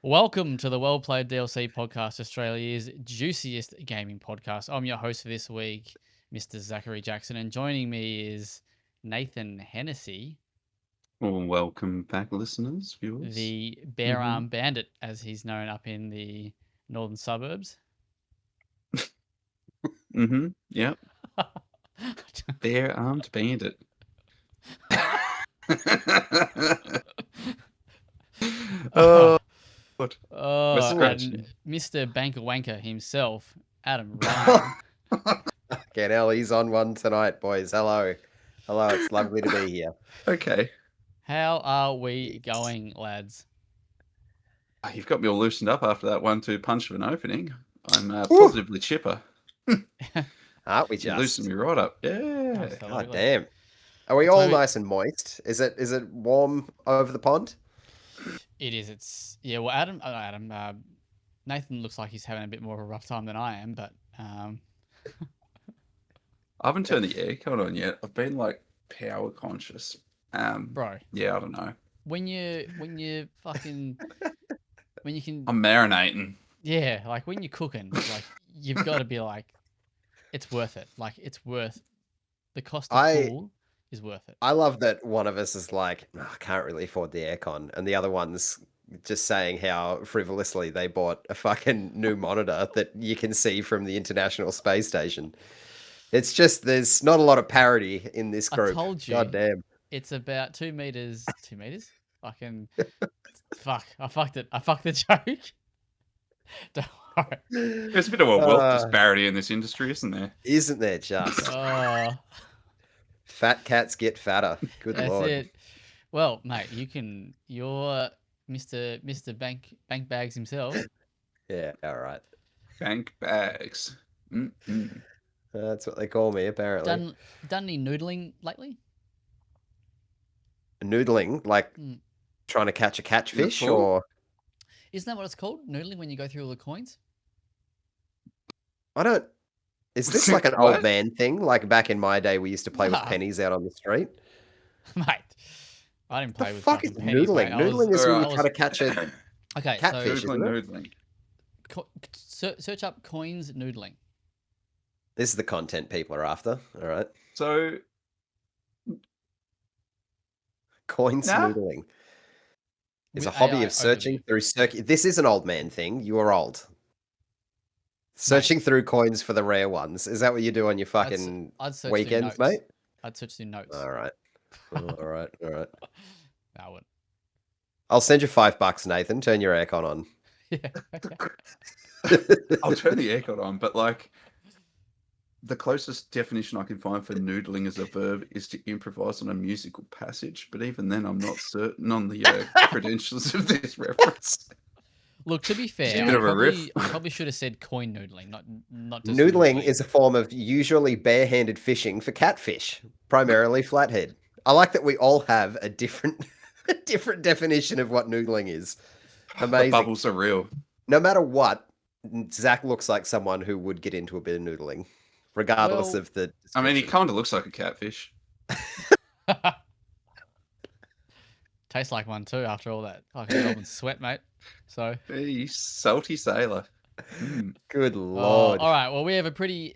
Welcome to the WellPlayed DLC podcast, Australia's juiciest gaming podcast. I'm your host for this week, Mr. Zachary Jackson, and joining me is Nathan Hennessy, Well, welcome back, listeners, viewers. the Bear Arm Bandit, as he's known up in the northern suburbs. Yep. Bare-armed bandit. Oh, what? and Mr. Banker Wanker himself, Adam Ryan. Get hell, he's on one tonight, boys. Hello. Hello, it's lovely to be here. Okay. How are we going, lads? You've got me all loosened up after that 1-2 punch of an opening. I'm positively chipper. Aren't we You just? loosened me right up. Yeah. Absolutely. God damn. Are we all nice and moist? Is it warm over the pond? It is. It's well, Nathan looks like he's having a bit more of a rough time than I am, but I haven't turned the aircon on yet. I've been like power conscious. bro, Yeah, I don't know. when you fucking when you can, I'm marinating. yeah, like when you're cooking, like you've got to be like, it's worth it. Like it's worth the cost of cool is worth it. I love that one of us is like, "Oh, I can't really afford the aircon, and the other one's just saying how frivolously they bought a fucking new monitor that you can see from the International Space Station. It's just there's not a lot of parity in this group. I told you. God damn. It's about 2 meters. 2 meters? Fucking fuck! I fucked it. I fucked the joke. Don't worry. There's a bit of a wealth disparity in this industry, isn't there? Isn't there just? Fat cats get fatter. Good lord. That's it. Well, mate, you're Mr. Bank Bags himself. Yeah, all right. Bank bags. That's what they call me, apparently. Done any noodling lately? Noodling, like trying to catch a catfish, or isn't that what it's called? Noodling, when you go through all the coins? I don't. Is this like an old man thing? Like back in my day, we used to play with pennies out on the street. Mate, I didn't play with fuck is pennies. Noodling? Mate. Noodling is when you try to catch a catfish. Noodling. Search up coins noodling. This is the content people are after. All right. So coins noodling is a hobby of searching through This is an old man thing. You are old. Searching through coins for the rare ones. Is that what you do on your fucking weekends, mate? I'd search through notes. All right. All right. I would. I'll send you $5, Nathan. Turn your aircon on. Yeah. I'll turn the aircon on, but like the closest definition I can find for noodling as a verb is to improvise on a musical passage. But even then, I'm not certain on the credentials of this reference. Look, to be fair, I probably should have said coin noodling, not just noodling is a form of usually barehanded fishing for catfish, primarily flathead. I like that we all have a different definition of what noodling is. Amazing. The bubbles are real. No matter what, Zach looks like someone who would get into a bit of noodling, regardless of the description. I mean, he kind of looks like a catfish. Tastes like one too after all that fucking Melbourne sweat, mate. So hey, salty sailor. Good lord. All right. Well, we have a pretty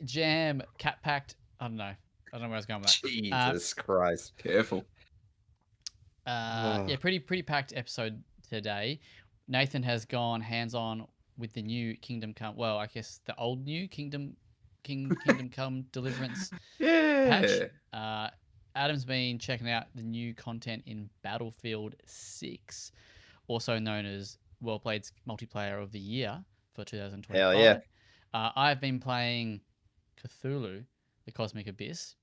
cat-packed. I don't know where I was going with that. Jesus Christ. Careful. Yeah, pretty packed episode today. Nathan has gone hands-on with the new Kingdom Come. Well, I guess the old new Kingdom Come Deliverance patch. Adam's been checking out the new content in Battlefield 6, also known as WellPlayed's multiplayer of the year for 2025. Hell yeah. I've been playing Cthulhu, the Cosmic Abyss.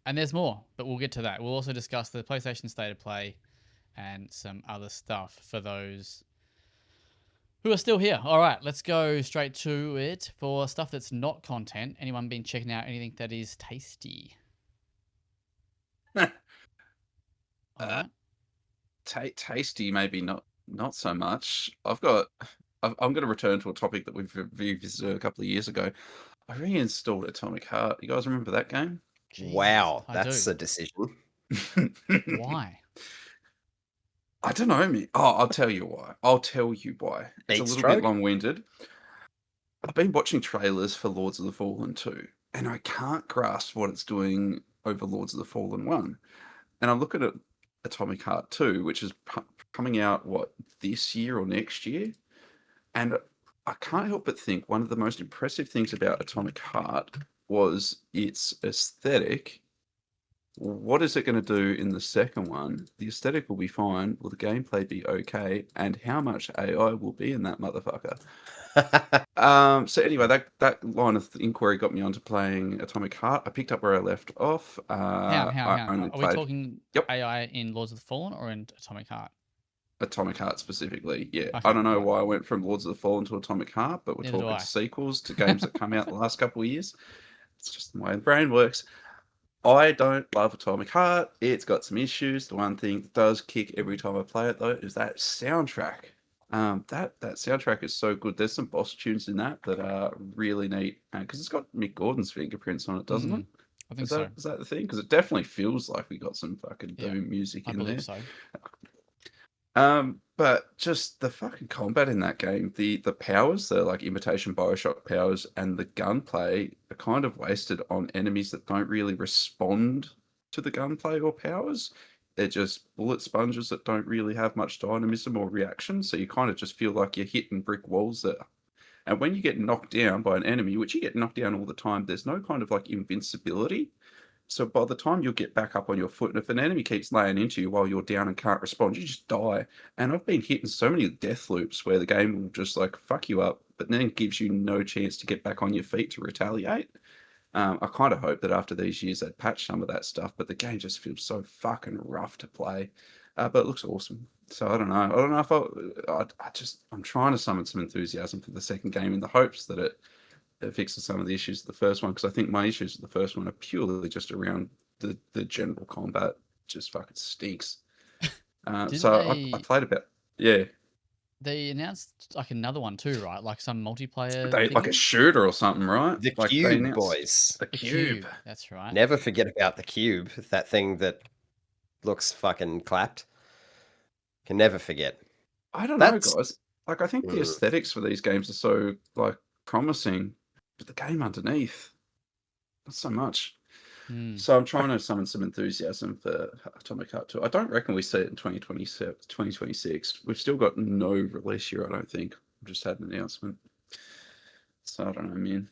And there's more, but we'll get to that. We'll also discuss the PlayStation State of Play and some other stuff for those who are still here. All right, let's go straight to it for stuff that's not content. Anyone been checking out anything that is tasty? Tasty, maybe not so much. I'm going to return to a topic that we've revisited a couple of years ago. I reinstalled Atomic Heart. You guys remember that game? Jesus, wow, that's a decision. Why? I don't know, me. Oh, I'll tell you why. It's a Heat little stroke? bit long-winded. I've been watching trailers for Lords of the Fallen 2, and I can't grasp what it's doing over Lords of the Fallen 1. And I'm looking at Atomic Heart 2, which is coming out, this year or next year? And I can't help but think one of the most impressive things about Atomic Heart was its aesthetic. What is it going to do in the second one? The aesthetic will be fine. Will the gameplay be okay? And how much AI will be in that motherfucker? So anyway, that line of inquiry got me onto playing Atomic Heart. I picked up where I left off. How? I only Are we played talking Yep. AI in Lords of the Fallen or in Atomic Heart? Atomic Heart specifically. Yeah, Okay, I don't know right. why I went from Lords of the Fallen to Atomic Heart, but we're Neither do talking I. sequels to games that come out the last couple of years. It's just the way the brain works. I don't love Atomic Heart. It's got some issues. The one thing that does kick every time I play it, though, is that soundtrack. That soundtrack is so good. There's some boss tunes in that are really neat because it's got Mick Gordon's fingerprints on it, doesn't it? I think Is so. that the thing? Because it definitely feels like we got some fucking Yeah, Doom music I in believe there. so. But just the fucking combat in that game, the powers, the like imitation Bioshock powers, and the gunplay are kind of wasted on enemies that don't really respond to the gunplay or powers. They're just bullet sponges that don't really have much dynamism or reaction. So you kind of just feel like you're hitting brick walls there. And when you get knocked down by an enemy, which you get knocked down all the time, there's no kind of like invincibility. So by the time you'll get back up on your foot, and if an enemy keeps laying into you while you're down and can't respond, you just die. And I've been hitting so many death loops where the game will just like fuck you up, but then gives you no chance to get back on your feet to retaliate. I kind of hope that after these years they'd patch some of that stuff, but the game just feels so fucking rough to play. But it looks awesome. So I don't know. I don't know if I'm trying to summon some enthusiasm for the second game in the hopes that it fixes some of the issues of the first one, because I think my issues with the first one are purely just around the general combat. Just fucking stinks. So I played a bit. Yeah, They announced like another one too, right? Like some multiplayer they like a thingy? shooter or something, right? The Like they cube, announced boys. the The cube. That's right. Never forget about the cube. That thing that looks fucking clapped. Can never forget. I don't know, That's guys. Like I think the aesthetics for these games are so like promising, but the game underneath, not so much. So I'm trying to summon some enthusiasm for Atomic Heart 2. I don't reckon we see it in 2027, 2026. We've still got no release year, I don't think. We've just had an announcement. So I don't know, man.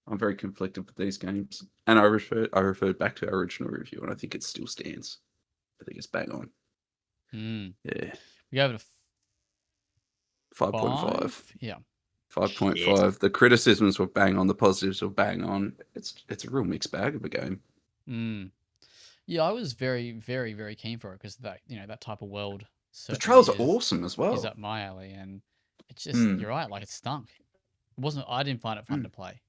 I'm very conflicted with these games. And I referred back to our original review, and I think it still stands. I think it's bang on. Yeah. We gave it a 5.5. 5. Yeah. 5.5. The criticisms were bang on, the positives were bang on. It's a real mixed bag of a game. Yeah, I was very, very, very keen for it because that that type of world. The trails are awesome as Is well. up my alley, and it's just you're right. Like it stunk. It wasn't. I didn't find it fun to play.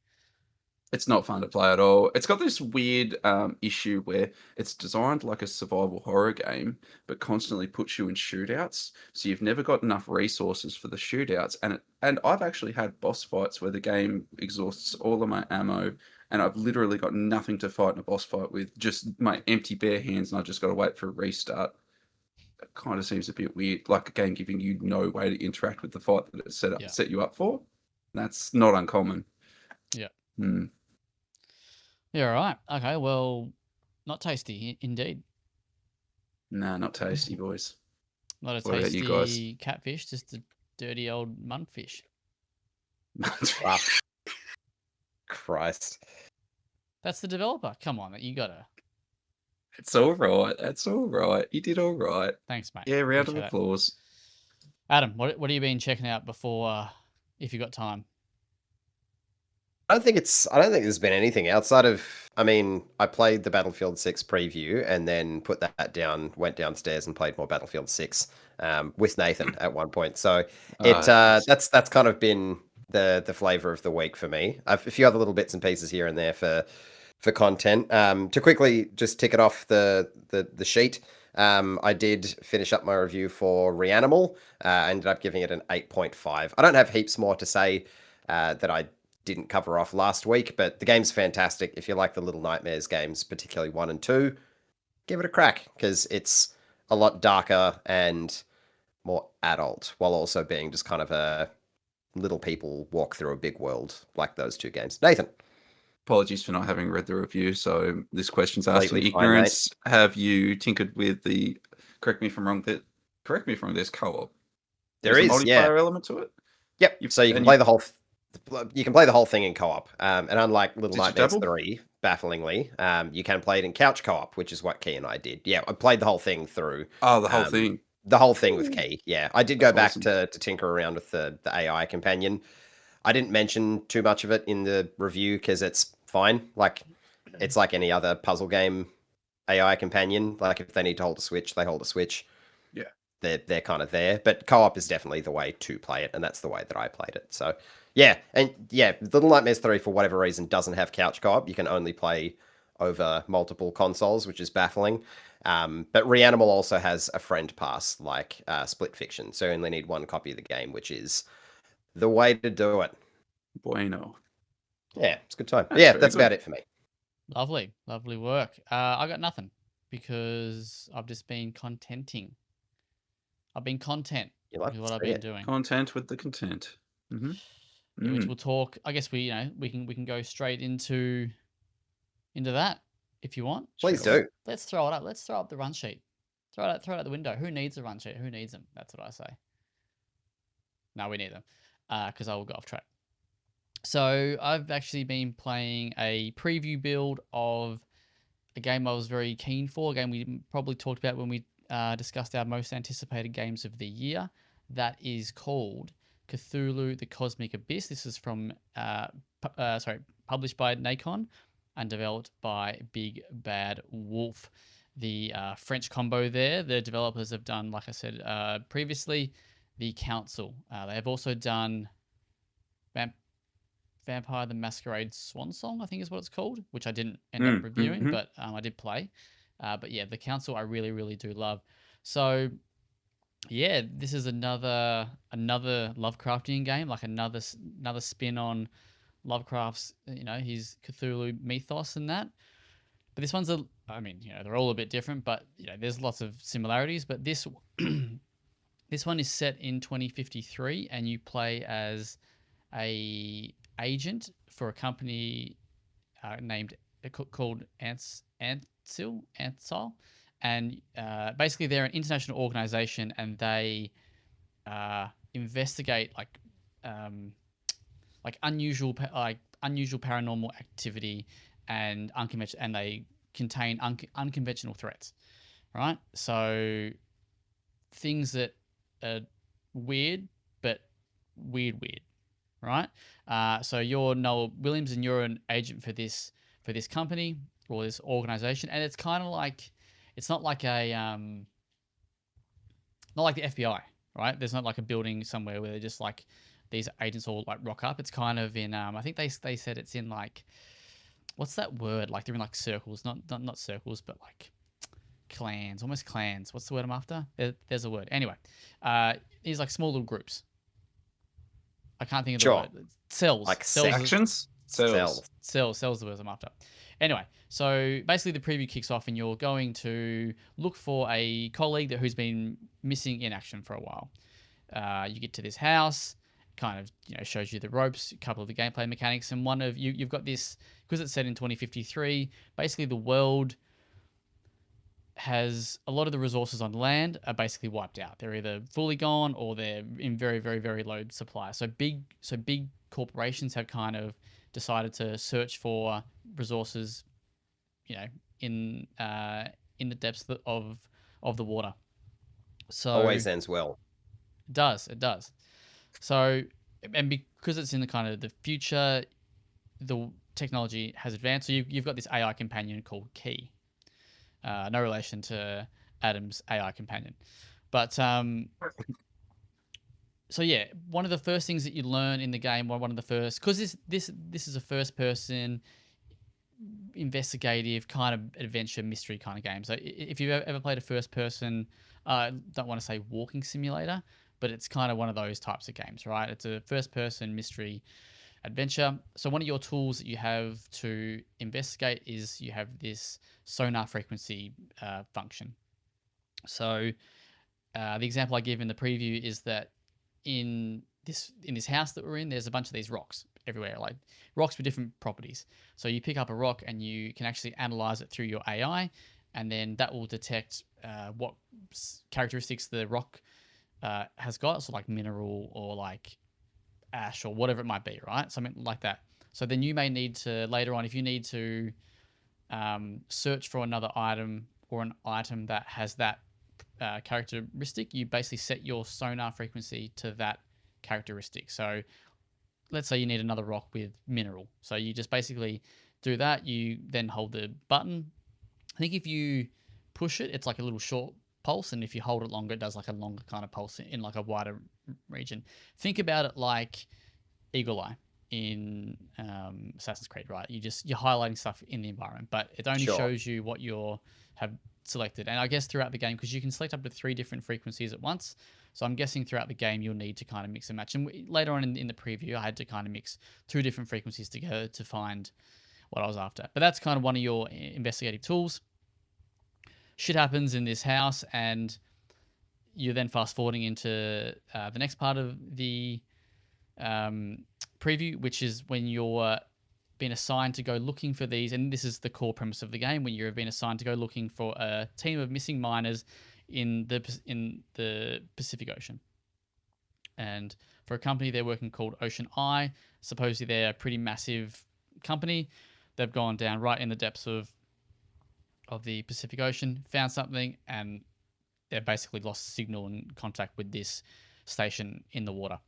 It's not fun to play at all. It's got this weird issue where it's designed like a survival horror game, but constantly puts you in shootouts. So you've never got enough resources for the shootouts. And I've actually had boss fights where the game exhausts all of my ammo, and I've literally got nothing to fight in a boss fight with, just my empty bare hands, and I've just got to wait for a restart. It kind of seems a bit weird, like a game giving you no way to interact with the fight that it set you up for. That's not uncommon. Yeah. Hmm. Yeah, right. Okay, well, not tasty, indeed. Nah, not tasty, boys. Not a What about you guys? tasty catfish, just a dirty old mudfish. Wow. Christ. That's the developer. Come on, you gotta. It's all right. That's all right. You did all right. Thanks, mate. Yeah, round of Appreciate it. applause. Adam, what have you been checking out before, if you got time? I don't think there's been anything outside of, I mean, I played the Battlefield 6 preview and then put that down, went downstairs and played more Battlefield 6 with Nathan at one point. So that's kind of been the flavor of the week for me. A few other little bits and pieces here and there for content. To quickly just tick it off the sheet. I did finish up my review for Reanimal. I ended up giving it an 8.5. I don't have heaps more to say that I didn't cover off last week, but the game's fantastic. If you like the Little Nightmares games, particularly 1 and 2, give it a crack because it's a lot darker and more adult, while also being just kind of a little people walk through a big world like those two games. Nathan. Apologies for not having read the review. So this question's asked in Completely fine, mate. ignorance. Have you tinkered with the? Correct me if I'm wrong. There's co-op. There There's is, a yeah. multiplayer element to it. Yep. You've- So you can and play the whole. You can play the whole thing in co-op, and unlike Little Did you Nightmares dabble? 3, bafflingly, you can play it in couch co-op, which is what Key and I did. Yeah, I played the whole thing through. Oh, the whole thing. The whole thing with Ooh. Key. Yeah, I did That's go back awesome. to tinker around with the AI companion. I didn't mention too much of it in the review because it's fine. Like, it's like any other puzzle game AI companion. Like, if they need to hold a switch, they hold a switch. Yeah. They're kind of there. But co-op is definitely the way to play it, and that's the way that I played it. So, yeah. And yeah, Little Nightmares 3, for whatever reason, doesn't have couch co-op. You can only play over multiple consoles, which is baffling. But Reanimal also has a friend pass, like Split Fiction. So you only need one copy of the game, which is the way to do it. Bueno. Yeah, it's a good time. That's Yeah, very that's good. about it for me. Lovely work. I got nothing because I've just been contenting. I've been content You like with to what I've see been it. doing. Content with the content. Mm-hmm. Yeah, which we'll talk. I guess we can go straight into that if you want. Please Sure. do. Let's throw it up. Let's throw up the run sheet. Throw it out the window. Who needs a run sheet? Who needs them? That's what I say. No, we need them because I will go off track. So I've actually been playing a preview build of a game I was very keen for. A game we probably talked about when we discussed our most anticipated games of the year. That is called Cthulhu: The Cosmic Abyss. This is from published by Nacon and developed by Big Bad Wolf. The French combo there. The developers have done, like I said previously, The Council. They have also done Vampire the Masquerade Swan Song, I think is what it's called, which I didn't end up reviewing, but I did play. But yeah, The Council I really, really do love. So yeah, this is another Lovecraftian game, like another spin on Lovecraft's, his Cthulhu mythos and that. But this one's they're all a bit different, but there's lots of similarities. But this this one is set in 2053, and you play as a agent for a company named called Ansel, and basically they're an international organization, and they investigate unusual paranormal activity and they contain unconventional threats, right? So things that are weird, but weird, right? So you're Noel Williams, and you're an agent for this company or this organization, and it's kind of like, it's not like a not like the FBI, right? There's not like a building somewhere where they're just like these agents all like rock up. It's kind of in I think they said it's in like, what's that word? Like they're in like circles, not circles, but like clans, almost clans. What's the word I'm after? There's a word. Anyway, these like small little groups. I can't think of the word. Cells. Like Sections? Cells. Cells the words I'm after. Anyway, so basically the preview kicks off and you're going to look for a colleague who's been missing in action for a while. You get to this house, kind of shows you the ropes, a couple of the gameplay mechanics, and one of you've got this, because it's set in 2053, basically the world has a lot of the resources on land are basically wiped out. They're either fully gone or they're in very, very, very low supply. So big corporations have kind of decided to search for resources, in the depths of the water. So Always ends well. It does. So, and because it's in the kind of the future, the technology has advanced. So you've got this AI companion called Key. No relation to Adam's AI companion. But so yeah, one of the first things that you learn in the game, one of the first, because this is a first person investigative kind of adventure mystery kind of game. So if you've ever played a first person, don't want to say walking simulator, but it's kind of one of those types of games, right? It's a first person mystery adventure. So one of your tools that you have to investigate is you have this sonar frequency function. So the example I give in the preview is that in this house that we're in, there's a bunch of these rocks everywhere, like rocks with different properties. So you pick up a rock and you can actually analyze it through your AI, and then that will detect what characteristics the rock has got, so like mineral or like ash or whatever it might be, right? Something like that. So then you may need to later on, if you need to search for another item or an item that has that characteristic, you basically set your sonar frequency to that characteristic. So let's say you need another rock with mineral. So you just basically do that. You then hold the button. I think if you push it, it's like a little short pulse, and if you hold it longer, it does like a longer kind of pulse in like a wider region. Think about it like Eagle Eye in Assassin's Creed, right? You're highlighting stuff in the environment, but it only Sure. shows you what you have selected. And I guess throughout the game, because you can select up to 3 different frequencies at once, so I'm guessing throughout the game you'll need to kind of mix and match. And later on in the preview, I had to kind of mix 2 different frequencies together to find what I was after. But that's kind of one of your investigative tools. Shit happens in this house, and you're then fast forwarding into the next part of the preview, which is when you're being assigned to go looking for these, and this is the core premise of the game, when you're being assigned to go looking for a team of missing miners in the Pacific Ocean. And for a company they're working called Ocean Eye, supposedly they're a pretty massive company. They've gone down right in the depths of the Pacific Ocean, found something, and they've basically lost signal and contact with this station in the water.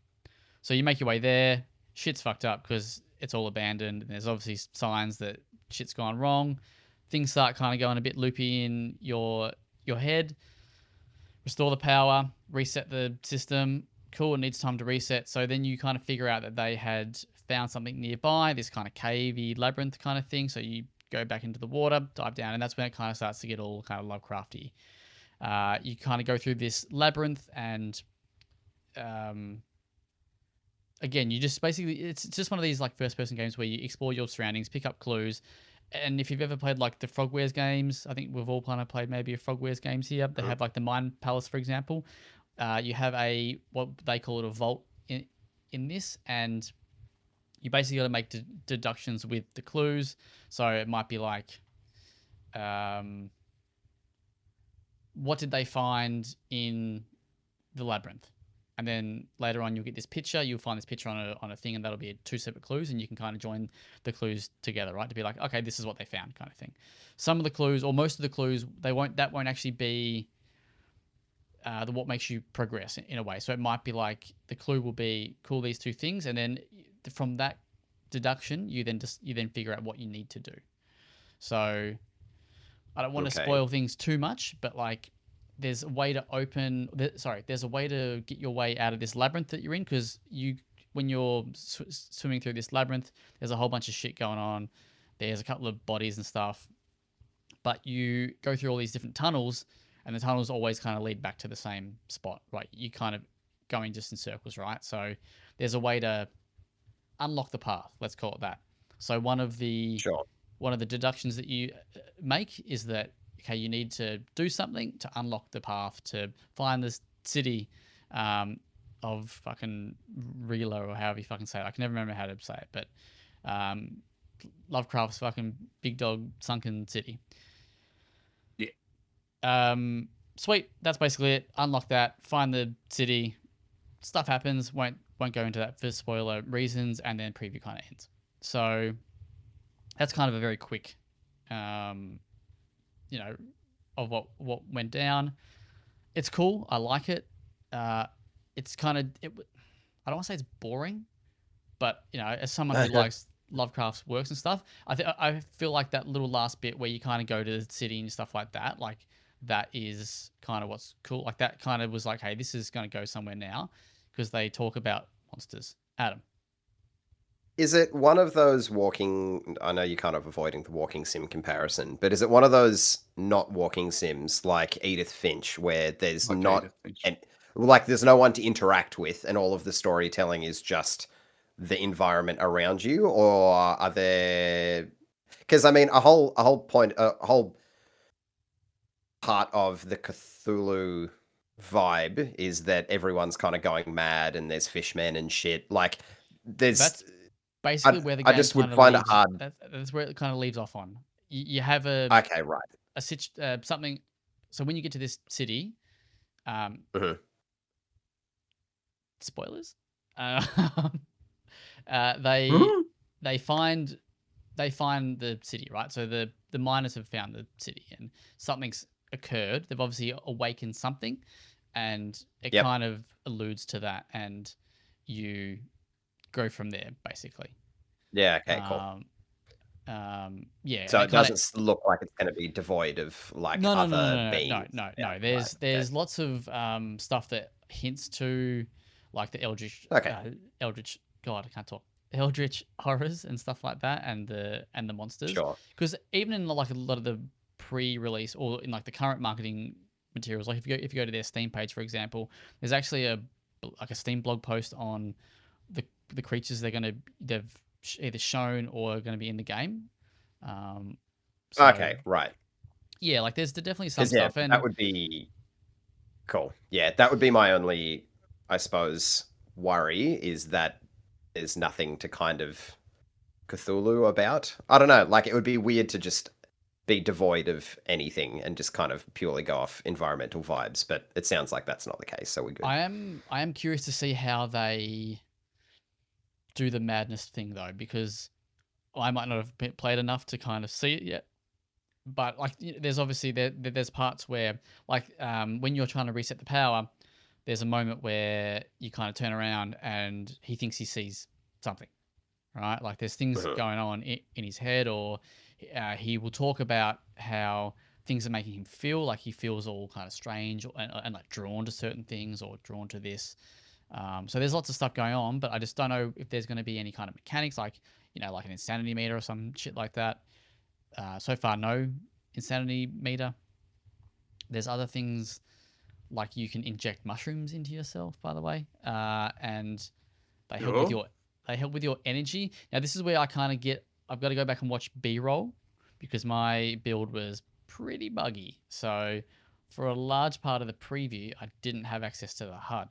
So you make your way there. Shit's fucked up because it's all abandoned. And there's obviously signs that shit's gone wrong. Things start kind of going a bit loopy in your head. Restore the power, reset the system. Cool, it needs time to reset. So then you kind of figure out that they had found something nearby, this kind of cavey labyrinth kind of thing. So you go back into the water, dive down, and that's when it kind of starts to get all kind of Lovecrafty. You kind of go through this labyrinth, and again, you just basically, it's just one of these like first person games where you explore your surroundings, pick up clues. And if you've ever played like the Frogwares games, I think we've all kind of played maybe a Frogwares games here. They have like the Mine Palace, for example. You have what they call it a vault in this, and you basically got to make deductions with the clues. So it might be like, what did they find in the labyrinth? And then later on, you'll get this picture. You'll find this picture on a thing, and that'll be 2 separate clues, and you can kind of join the clues together, right? To be like, okay, this is what they found, kind of thing. Some of the clues, or most of the clues, that won't actually be what makes you progress in a way. So it might be like the clue will be cool, these 2 things, and then from that deduction, you then figure out what you need to do. So I don't want to spoil things too much, but like, there's a way to get your way out of this labyrinth that you're in, because when you're swimming through this labyrinth, there's a whole bunch of shit going on. There's a couple of bodies and stuff, but you go through all these different tunnels, and the tunnels always kind of lead back to the same spot, right? You kind of going just in circles, right? So there's a way to unlock the path, let's call it that. So one of the deductions that you make is that, okay, you need to do something to unlock the path to find this city of fucking Relo, or however you fucking say it. I can never remember how to say it, but Lovecraft's fucking big dog sunken city. Yeah. Sweet. That's basically it. Unlock that. Find the city. Stuff happens. Won't go into that for spoiler reasons, and then preview kind of ends. So that's kind of a very quick of what went down. It's cool. I like it. It's kind of, I don't want to say it's boring, but as someone who likes Lovecraft's works and stuff, I feel like that little last bit where you kind of go to the city and stuff like that, like that is kind of what's cool. Like that kind of was like, hey, this is going to go somewhere now, because they talk about monsters. Adam. Is it one of those I know you're kind of avoiding the walking sim comparison, but is it one of those not walking sims like Edith Finch, where there's there's no one to interact with, and all of the storytelling is just the environment around you? Or are there, because I mean, a whole part of the Cthulhu vibe is that everyone's kind of going mad and there's fishmen and shit. Like, there's That's basically where the I game just would kind of find it leaves. hard. That's where it kind of leaves off on. You have Okay, right. something. So when you get to this city, Mhm. spoilers. They Hmm? they find the city, right? So the miners have found the city, and something's occurred. They've obviously awakened something, and it Yep. kind of alludes to that, and you go from there, basically. Yeah, okay, cool. Yeah, So and it doesn't look like it's going to be devoid of like no, other beings. no. Yeah, right. There's Okay. lots of stuff that hints to like the Okay. eldritch. God, I can't talk. Eldritch horrors and stuff like that, and the monsters. Sure. Because even in like a lot of the pre-release or in like the current marketing materials, like if you go to their Steam page, for example, there's actually a Steam blog post on the creatures they've either shown or are going to be in the game. So Okay, right. yeah, like there's definitely some Because yeah, stuff, and that would be cool. Yeah, that would be my only, I suppose, worry is that there's nothing to kind of Cthulhu about. I don't know. Like, it would be weird to just be devoid of anything and just kind of purely go off environmental vibes. But it sounds like that's not the case, so we're good. I am curious to see how they do the madness thing though, because I might not have played enough to kind of see it yet. But like, there's obviously there's parts where like when you're trying to reset the power, there's a moment where you kind of turn around and he thinks he sees something, right? Like there's things Mhm. going on in his head, or he will talk about how things are making him feel like he feels all kind of strange and like drawn to certain things or drawn to this. So there's lots of stuff going on, but I just don't know if there's going to be any kind of mechanics like, like an insanity meter or some shit like that. So far, no insanity meter. There's other things like you can inject mushrooms into yourself, by the way, and they help with Sure. your energy. Now, this is where I kind of get. I've got to go back and watch B-roll because my build was pretty buggy. So for a large part of the preview, I didn't have access to the HUD.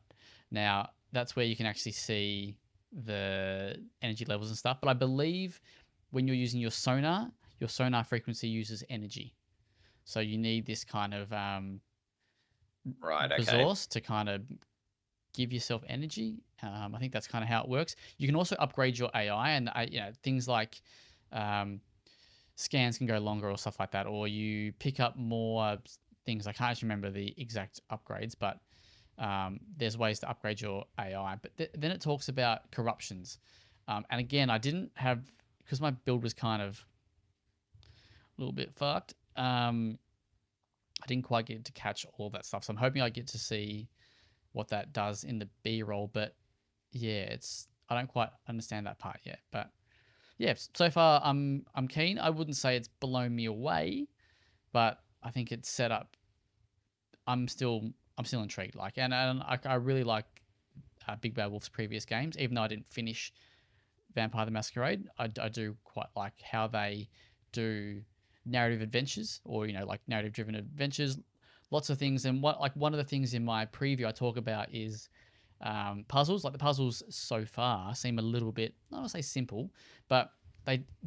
Now that's where you can actually see the energy levels and stuff. But I believe when you're using your sonar frequency uses energy. So you need this kind of Right, okay. resource to kind of give yourself energy. I think that's kind of how it works. You can also upgrade your AI, and things like scans can go longer or stuff like that, or you pick up more things. I can't actually remember the exact upgrades, but there's ways to upgrade your AI. But then it talks about corruptions, and again, I didn't have because my build was kind of a little bit fucked. I didn't quite get to catch all of that stuff, so I'm hoping I get to see what that does in the B-roll. But yeah, I don't quite understand that part yet. But yeah, so far I'm keen. I wouldn't say it's blown me away, but I think it's set up. I'm still intrigued. Like, and I really like Big Bad Wolf's previous games, even though I didn't finish Vampire the Masquerade. I do quite like how they do narrative adventures, or like narrative driven adventures, lots of things. And one of the things in my preview I talk about is puzzles. Like the puzzles so far seem a little bit, I don't want to say simple, but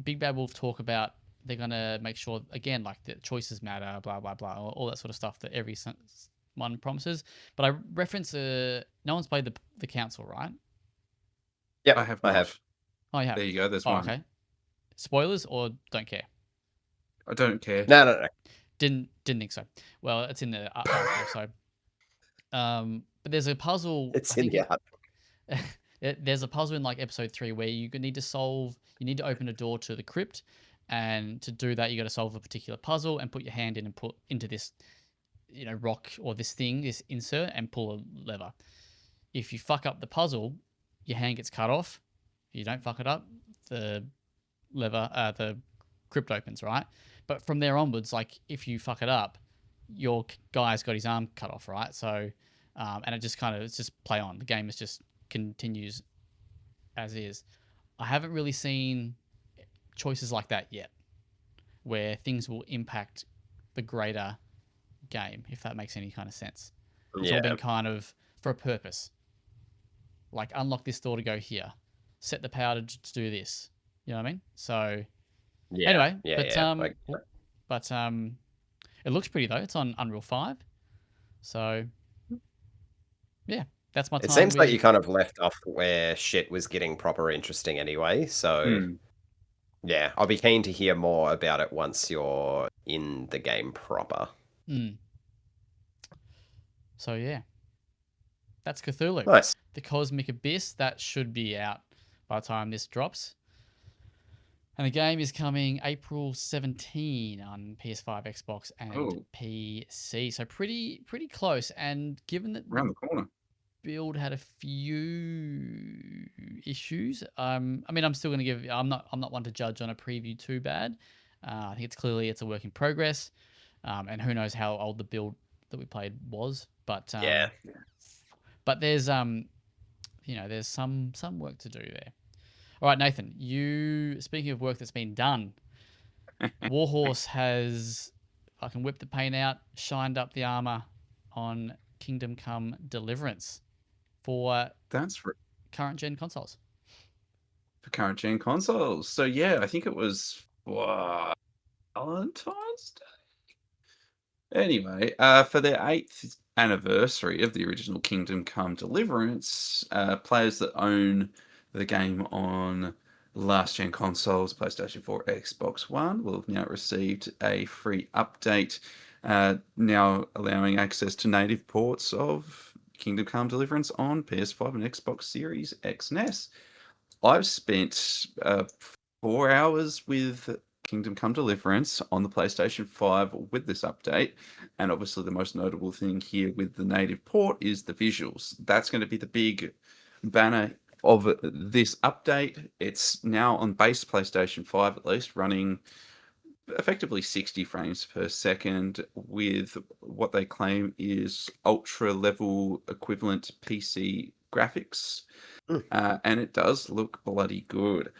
Big Bad Wolf talk about they're gonna make sure again like the choices matter, blah blah blah, all that sort of stuff that every one promises. But I reference no one's played the council, right? Yep, I have I not. have. Oh, you have. There you go. There's Oh, one. okay. Spoilers or don't care? I don't care. No. Didn't think so. Well, it's in the article. So, but there's a puzzle. It's I in think the there's a puzzle in like episode 3 where you need to solve. You need to open a door to the crypt, and to do that, you got to solve a particular puzzle and put your hand in and put into this, rock or this thing, this insert, and pull a lever. If you fuck up the puzzle, your hand gets cut off. If you don't fuck it up, the the crypt opens, right? But from there onwards, like if you fuck it up, your guy's got his arm cut off, right? So, and it just it's just play on. The game is just continues as is. I haven't really seen choices like that yet, where things will impact the greater game, if that makes any kind of sense. It's all Yeah. been kind of for a purpose. Like, unlock this door to go here, set the power to do this. You know what I mean? So Yeah. anyway, Yeah. but it looks pretty though. It's on Unreal 5. So yeah, that's my It time seems like you with. kind of left off where shit was getting proper interesting anyway. So yeah, I'll be keen to hear more about it once you're in the game proper. So yeah, that's Cthulhu. Nice. The Cosmic Abyss, that should be out by the time this drops. And the game is coming April 17 on PS5, Xbox, and PC. So pretty close. And given that around the corner. build had a few issues, I mean, I'm still going to give. I'm not one to judge on a preview too bad. I think it's a work in progress, and who knows how old the build that we played was. But Yeah. but there's there's some work to do there. All right, Nathan, speaking of work that's been done, Warhorse has fucking whipped the paint out, shined up the armor on Kingdom Come Deliverance for current gen consoles. For current gen consoles. So yeah, I think it was Valentine's Day. Anyway, for their 8th anniversary of the original Kingdom Come Deliverance, players that own the game on last gen consoles, PlayStation 4, Xbox One, will have now received a free update, now allowing access to native ports of Kingdom Come Deliverance on PS5 and Xbox Series X and S. I've spent 4 hours with Kingdom Come Deliverance on the PlayStation 5 with this update, and obviously the most notable thing here with the native port is the visuals. That's going to be the big banner of this update. It's now on base PlayStation 5 at least, running effectively 60 frames per second with what they claim is ultra level equivalent PC graphics. And it does look bloody good.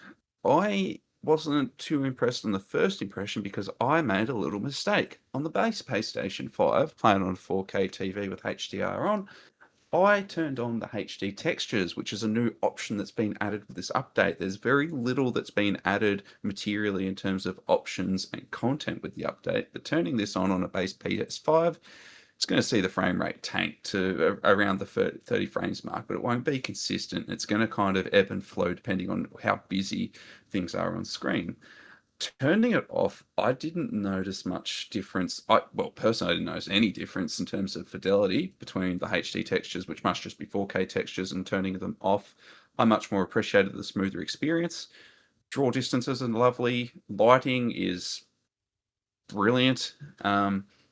I wasn't too impressed on the first impression because I made a little mistake. On the base PlayStation 5, playing on a 4K TV with HDR on, I turned on the HD textures, which is a new option that's been added with this update. There's very little that's been added materially in terms of options and content with the update, but turning this on a base PS5, it's going to see the frame rate tank to around the 30 frames mark, but it won't be consistent. It's going to kind of ebb and flow depending on how busy things are on screen. Turning it off, I didn't notice much difference. Personally, I didn't notice any difference in terms of fidelity between the HD textures, which must just be 4K textures, and turning them off. I much more appreciated the smoother experience. Draw distances are lovely. Lighting is brilliant.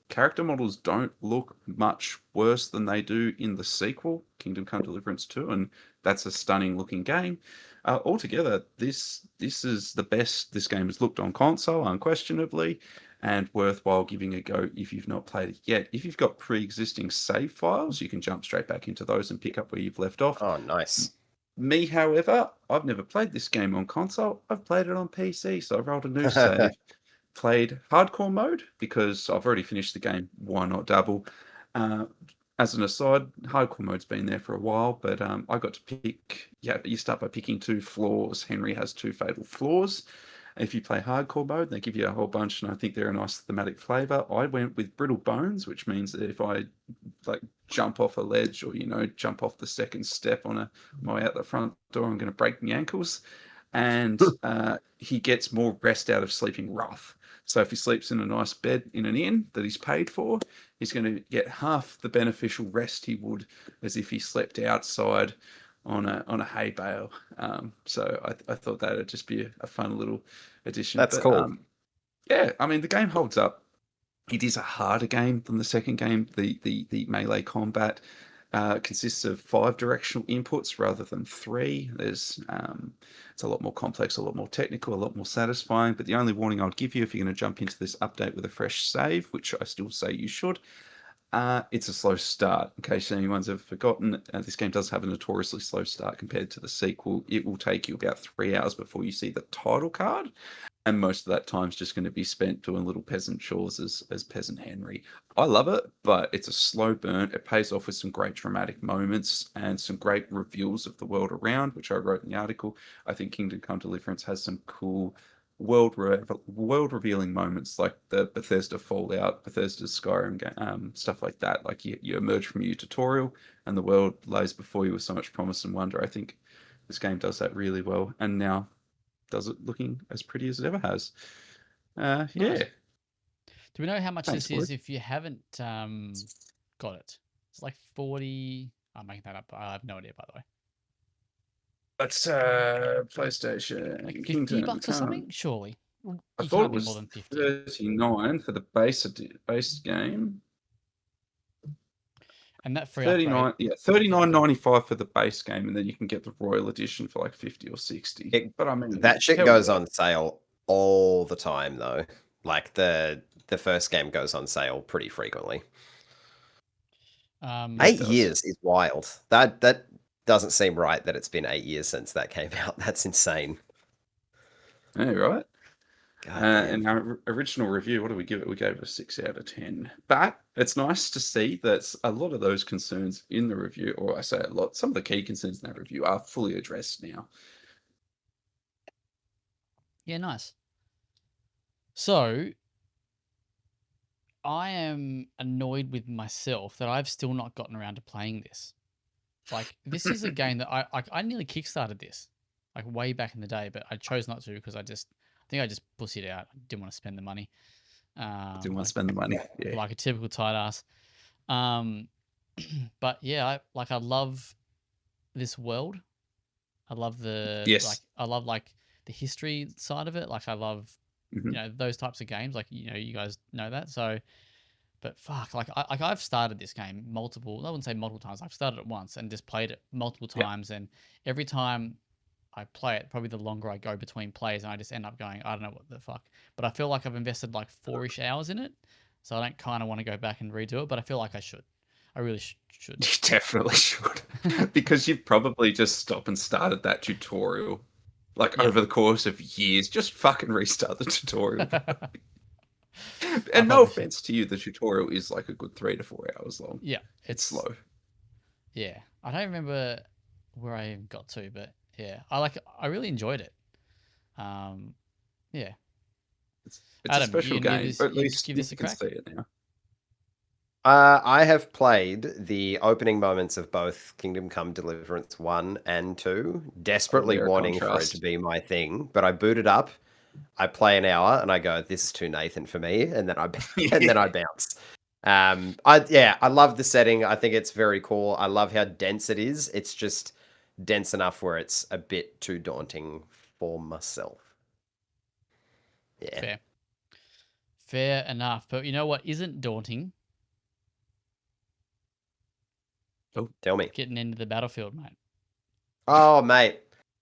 Character models don't look much worse than they do in the sequel, Kingdom Come Deliverance 2, and that's a stunning looking game. Altogether, this is the best this game has looked on console, unquestionably, and worthwhile giving a go if you've not played it yet. If you've got pre-existing save files, you can jump straight back into those and pick up where you've left off. Oh, nice. Me, however, I've never played this game on console. I've played it on PC, so I rolled a new save. Played hardcore mode because I've already finished the game. Why not double? As an aside, hardcore mode's been there for a while, but I got to pick. Yeah, you start by picking 2 flaws. Henry has 2 fatal flaws. If you play hardcore mode, they give you a whole bunch, and I think they're a nice thematic flavor. I went with brittle bones, which means that if I jump off a ledge or jump off the second step on my way out the front door, I'm going to break my ankles. And he gets more rest out of sleeping rough. So if he sleeps in a nice bed in an inn that he's paid for, he's going to get half the beneficial rest he would as if he slept outside on a hay bale. So I thought that would just be a fun little addition. That's cool. Yeah, I mean, the game holds up. It is a harder game than the second game. The melee combat consists of 5 directional inputs rather than 3. It's a lot more complex, a lot more technical, a lot more satisfying. But the only warning I would give you if you're going to jump into this update with a fresh save, which I still say you should, It's a slow start. In case anyone's ever forgotten, this game does have a notoriously slow start compared to the sequel. It will take you about 3 hours before you see the title card, and most of that time's just going to be spent doing little peasant chores as Peasant Henry. I love it, but it's a slow burn. It pays off with some great dramatic moments and some great reveals of the world around, which I wrote in the article. I think Kingdom Come Deliverance has some cool world revealing moments, like the Bethesda Fallout, Bethesda Skyrim stuff like that. Like you emerge from your tutorial and the world lays before you with so much promise and wonder. I think this game does that really well, and now does it looking as pretty as it ever has. Yeah. Nice. Do we know how much Thanks, this is Lloyd. if you haven't got it? It's like 40. I'm making that up. I have no idea, by the way. That's PlayStation. Like $50 Kingdom or Come. something, surely. I You thought can't it be was more than 50. 39 for the base game. And that free 39, upgrade. yeah, 39.95 for the base game, and then you can get the Royal Edition for like 50 or 60. But I mean, That shit hell goes yeah. on sale all the time, though. Like the first game goes on sale pretty frequently. It 8 does. years is wild. That doesn't seem right that it's been 8 years since that came out. That's insane. Yeah, right. God damn. And our original review, what do we give it? We gave it a 6 out of 10. But it's nice to see that a lot of those concerns in the review, or I say a lot, some of the key concerns in that review are fully addressed now. Yeah, nice. So, I am annoyed with myself that I've still not gotten around to playing this. Like, this is a game that I nearly kickstarted this, like way back in the day, but I chose not to because I think I just pussied out. I didn't want to spend the money. Didn't want to spend the money. Yeah. Like a typical tight ass. But yeah, I love this world. I love Yes. I love like the history side of it. Like I love Mhm. those types of games. Like you guys know that. So, but fuck, I've started this game multiple. I wouldn't say multiple times. I've started it once and just played it multiple Yeah. times. And every time I play it, probably the longer I go between plays, and I just end up going, I don't know what the fuck. But I feel like I've invested like 4-ish hours in it, so I don't kind of want to go back and redo it. But I feel like I should. I really should. You definitely should. Because you've probably just stopped and started that tutorial. Like Yep. over the course of years, just fucking restart the tutorial. I And no probably should. offense to you, the tutorial is like a good 3 to 4 hours long. Yeah, It's slow. Yeah, I don't remember where I even got to, but yeah, I really enjoyed it. Yeah. It's Adam, a special you give game, this, but at you least give you this a can crack? see it now. I have played the opening moments of both Kingdom Come Deliverance 1 and 2, desperately there a wanting for it to contrast. be my thing, but I boot it up, I play an hour, and I go, this is too Nathan for me, and then I bounce. I love the setting. I think it's very cool. I love how dense it is. It's just dense enough where it's a bit too daunting for myself. Yeah. Fair enough. But you know what isn't daunting? Oh, tell me. Getting into the battlefield, mate. Oh, mate,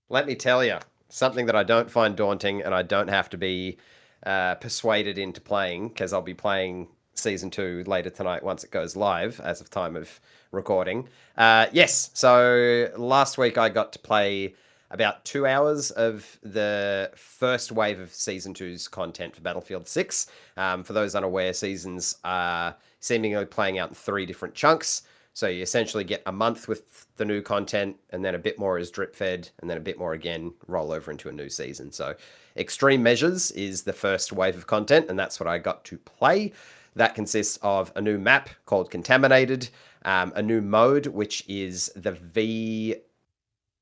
let me tell you something that I don't find daunting, and I don't have to be persuaded into playing, because I'll be playing Season 2 later tonight once it goes live, as of time of recording. Yes, so last week I got to play about 2 hours of the first wave of Season 2's content for Battlefield 6. For those unaware, seasons are seemingly playing out in 3 different chunks. So you essentially get a month with the new content, and then a bit more is drip fed, and then a bit more again, roll over into a new season. So Extreme Measures is the first wave of content, and that's what I got to play. That consists of a new map called Contaminated, a new mode, which is the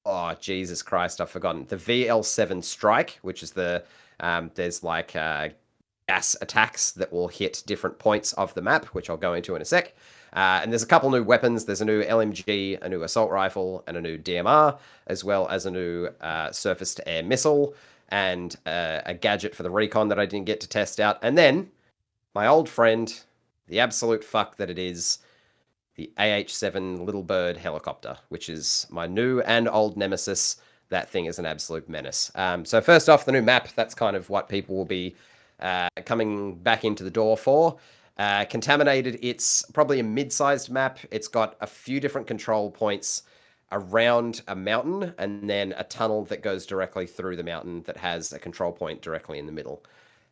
oh, Jesus Christ, I've forgotten. The VL7 Strike, which is there's like gas attacks that will hit different points of the map, which I'll go into in a sec. And there's a couple new weapons. There's a new LMG, a new assault rifle, and a new DMR, as well as a new surface-to-air missile, and a gadget for the recon that I didn't get to test out. And then, my old friend, the absolute fuck that it is, the AH-7 Little Bird helicopter, which is my new and old nemesis. That thing is an absolute menace. So first off, the new map, that's kind of what people will be coming back into the door for. Contaminated, it's probably a mid-sized map. It's got a few different control points around a mountain, and then a tunnel that goes directly through the mountain that has a control point directly in the middle.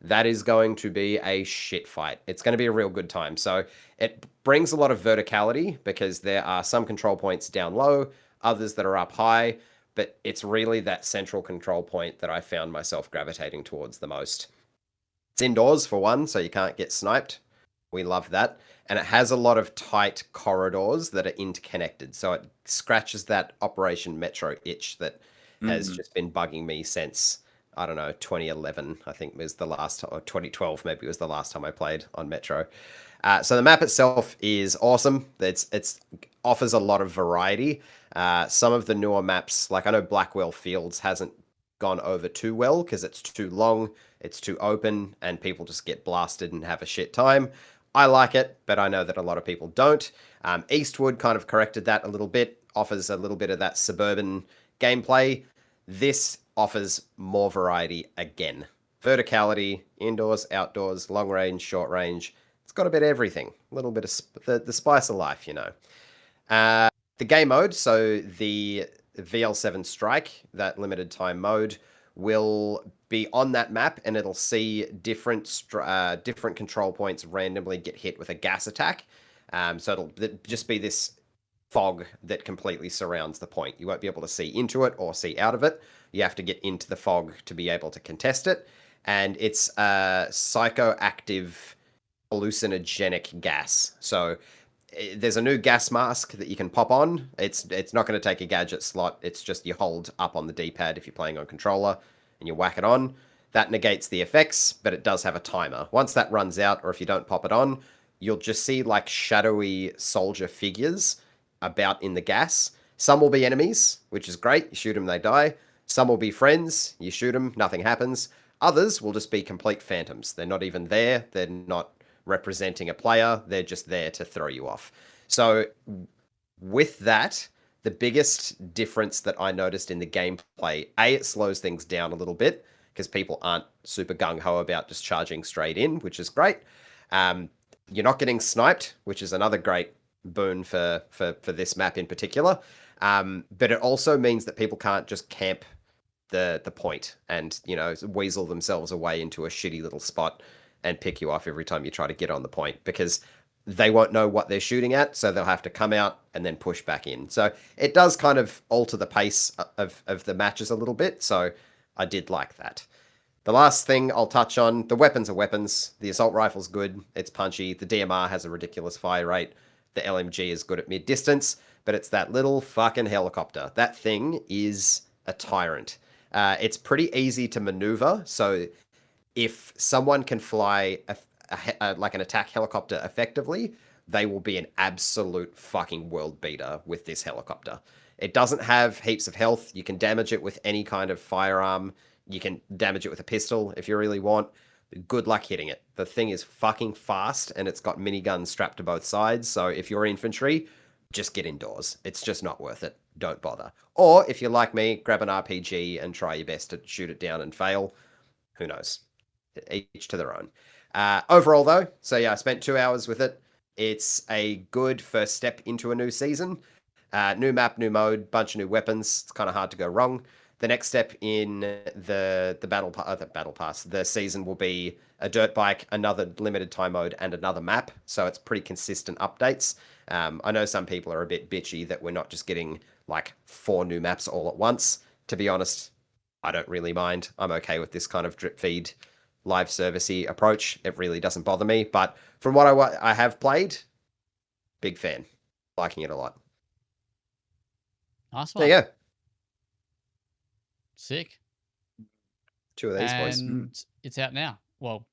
That is going to be a shit fight. It's going to be a real good time. So it brings a lot of verticality because there are some control points down low, others that are up high, but it's really that central control point that I found myself gravitating towards the most. It's indoors for one, so you can't get sniped. We love that. And it has a lot of tight corridors that are interconnected. So it scratches that Operation Metro itch that has just been bugging me since, I don't know, 2011, I think was the last, or 2012 maybe was the last time I played on Metro. So the map itself is awesome. It's offers a lot of variety. Some of the newer maps, like I know Blackwell Fields hasn't gone over too well because it's too long, it's too open, and people just get blasted and have a shit time. I like it, but I know that a lot of people don't. Eastwood kind of corrected that a little bit, offers a little bit of that suburban gameplay. This offers more variety again. Verticality, indoors, outdoors, long range, short range. It's got a bit of everything. A little bit of the spice of life, you know. The game mode, so the VL7 Strike, that limited time mode, will be on that map, and it'll see different control points randomly get hit with a gas attack. So it'll just be this fog that completely surrounds the point. You won't be able to see into it or see out of it. You have to get into the fog to be able to contest it. And it's a psychoactive hallucinogenic gas. So there's a new gas mask that you can pop on. It's not going to take a gadget slot. It's just you hold up on the D-pad if you're playing on controller and you whack it on. That negates the effects, but it does have a timer. Once that runs out, or if you don't pop it on, you'll just see like shadowy soldier figures about in the gas. Some will be enemies, which is great. You shoot them, they die. Some will be friends. You shoot them, nothing happens. Others will just be complete phantoms. They're not even there. They're not representing a player. They're just there to throw you off. So with that, the biggest difference that I noticed in the gameplay, it slows things down a little bit because people aren't super gung-ho about just charging straight in, which is great. You're not getting sniped, which is another great boon for this map in particular. But it also means that people can't just camp the point and, you know, weasel themselves away into a shitty little spot and pick you off every time you try to get on the point, because they won't know what they're shooting at, so they'll have to come out and then push back in. So it does kind of alter the pace of the matches a little bit, so I did like that. The last thing I'll touch on, the weapons are weapons. The assault rifle's good, it's punchy. The DMR has a ridiculous fire rate. The LMG is good at mid-distance, but it's that little fucking helicopter. That thing is a tyrant. It's pretty easy to maneuver, so if someone can fly like an attack helicopter effectively, they will be an absolute fucking world beater with this helicopter. It doesn't have heaps of health. You can damage it with any kind of firearm. You can damage it with a pistol if you really want. Good luck hitting it. The thing is fucking fast, and it's got miniguns strapped to both sides. So if you're infantry, just get indoors. It's just not worth it. Don't bother. Or if you're like me, grab an RPG and try your best to shoot it down and fail. Who knows? Each to their own. Overall, though, so yeah, I spent 2 hours with it. It's a good first step into a new season. New map, new mode, bunch of new weapons. It's kind of hard to go wrong. The next step in the battle pass, the season will be a dirt bike, another limited time mode, and another map. So it's pretty consistent updates. I know some people are a bit bitchy that we're not just getting like 4 new maps all at once. To be honest, I don't really mind. I'm okay with this kind of drip feed, live servicey approach. It really doesn't bother me. But from what I have played, big fan, liking it a lot. Nice one. There you go. Sick. 2 of these boys. And it's out now. Well,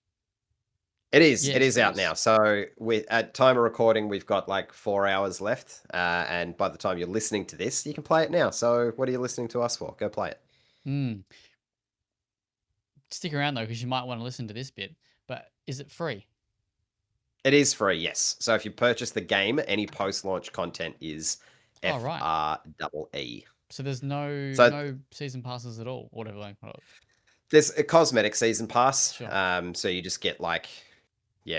it is. Yes, it is it out is. now. So at time of recording, we've got like 4 hours left. And by the time you're listening to this, you can play it now. So what are you listening to us for? Go play it. Stick around though, because you might want to listen to this bit. But is it free? It is free, yes. So if you purchase the game, any post-launch content is FREE. So there's no season passes at all, whatever they call it. There's a cosmetic season pass. Sure. So you just get like,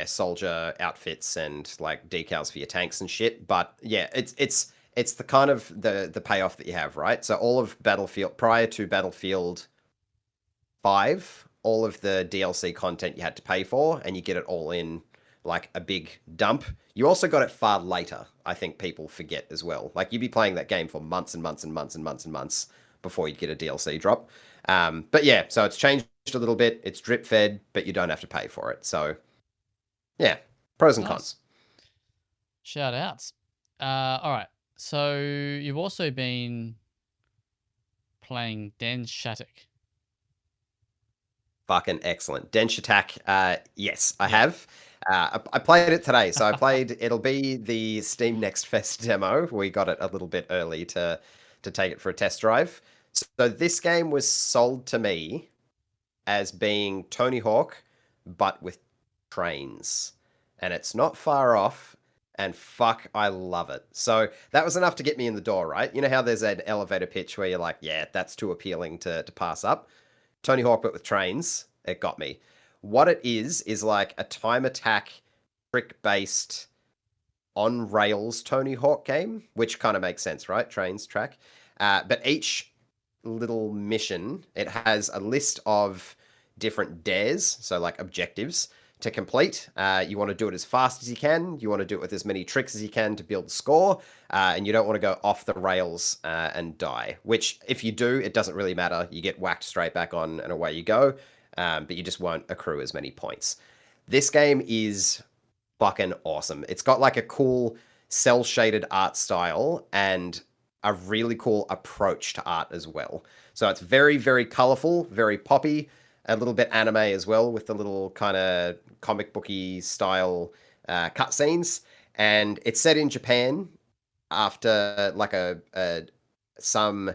soldier outfits and like decals for your tanks and shit. But yeah, it's the kind of the payoff that you have, right? So all of Battlefield prior to Battlefield 5, all of the DLC content you had to pay for, and you get it all in like a big dump. You also got it far later. I think people forget as well. Like you'd be playing that game for months and months and months and months and months before you'd get a DLC drop. But yeah, so it's changed a little bit. It's drip fed, but you don't have to pay for it. So yeah, pros and Nice. cons. Shout outs. All right. So you've also been playing Denshattack. Fucking excellent. Denshattack, yes, I have. I played it today, so it'll be the Steam Next Fest demo. We got it a little bit early to take it for a test drive. So this game was sold to me as being Tony Hawk, but with trains. And it's not far off, and fuck, I love it. So that was enough to get me in the door, right? You know how there's an elevator pitch where you're like, yeah, that's too appealing to pass up? Tony Hawk, but with trains, it got me. What it is like a time attack, trick-based, on-rails Tony Hawk game, which kind of makes sense, right? Trains, track. But each little mission, it has a list of different dares, so like objectives, to complete. You want to do it as fast as you can. You want to do it with as many tricks as you can to build score. And you don't want to go off the rails and die, which if you do, it doesn't really matter. You get whacked straight back on and away you go. But you just won't accrue as many points. This game is fucking awesome. It's got like a cool cell shaded art style and a really cool approach to art as well. So it's very, very colorful, very poppy, a little bit anime as well with the little kind of comic booky style cutscenes. And it's set in Japan after like some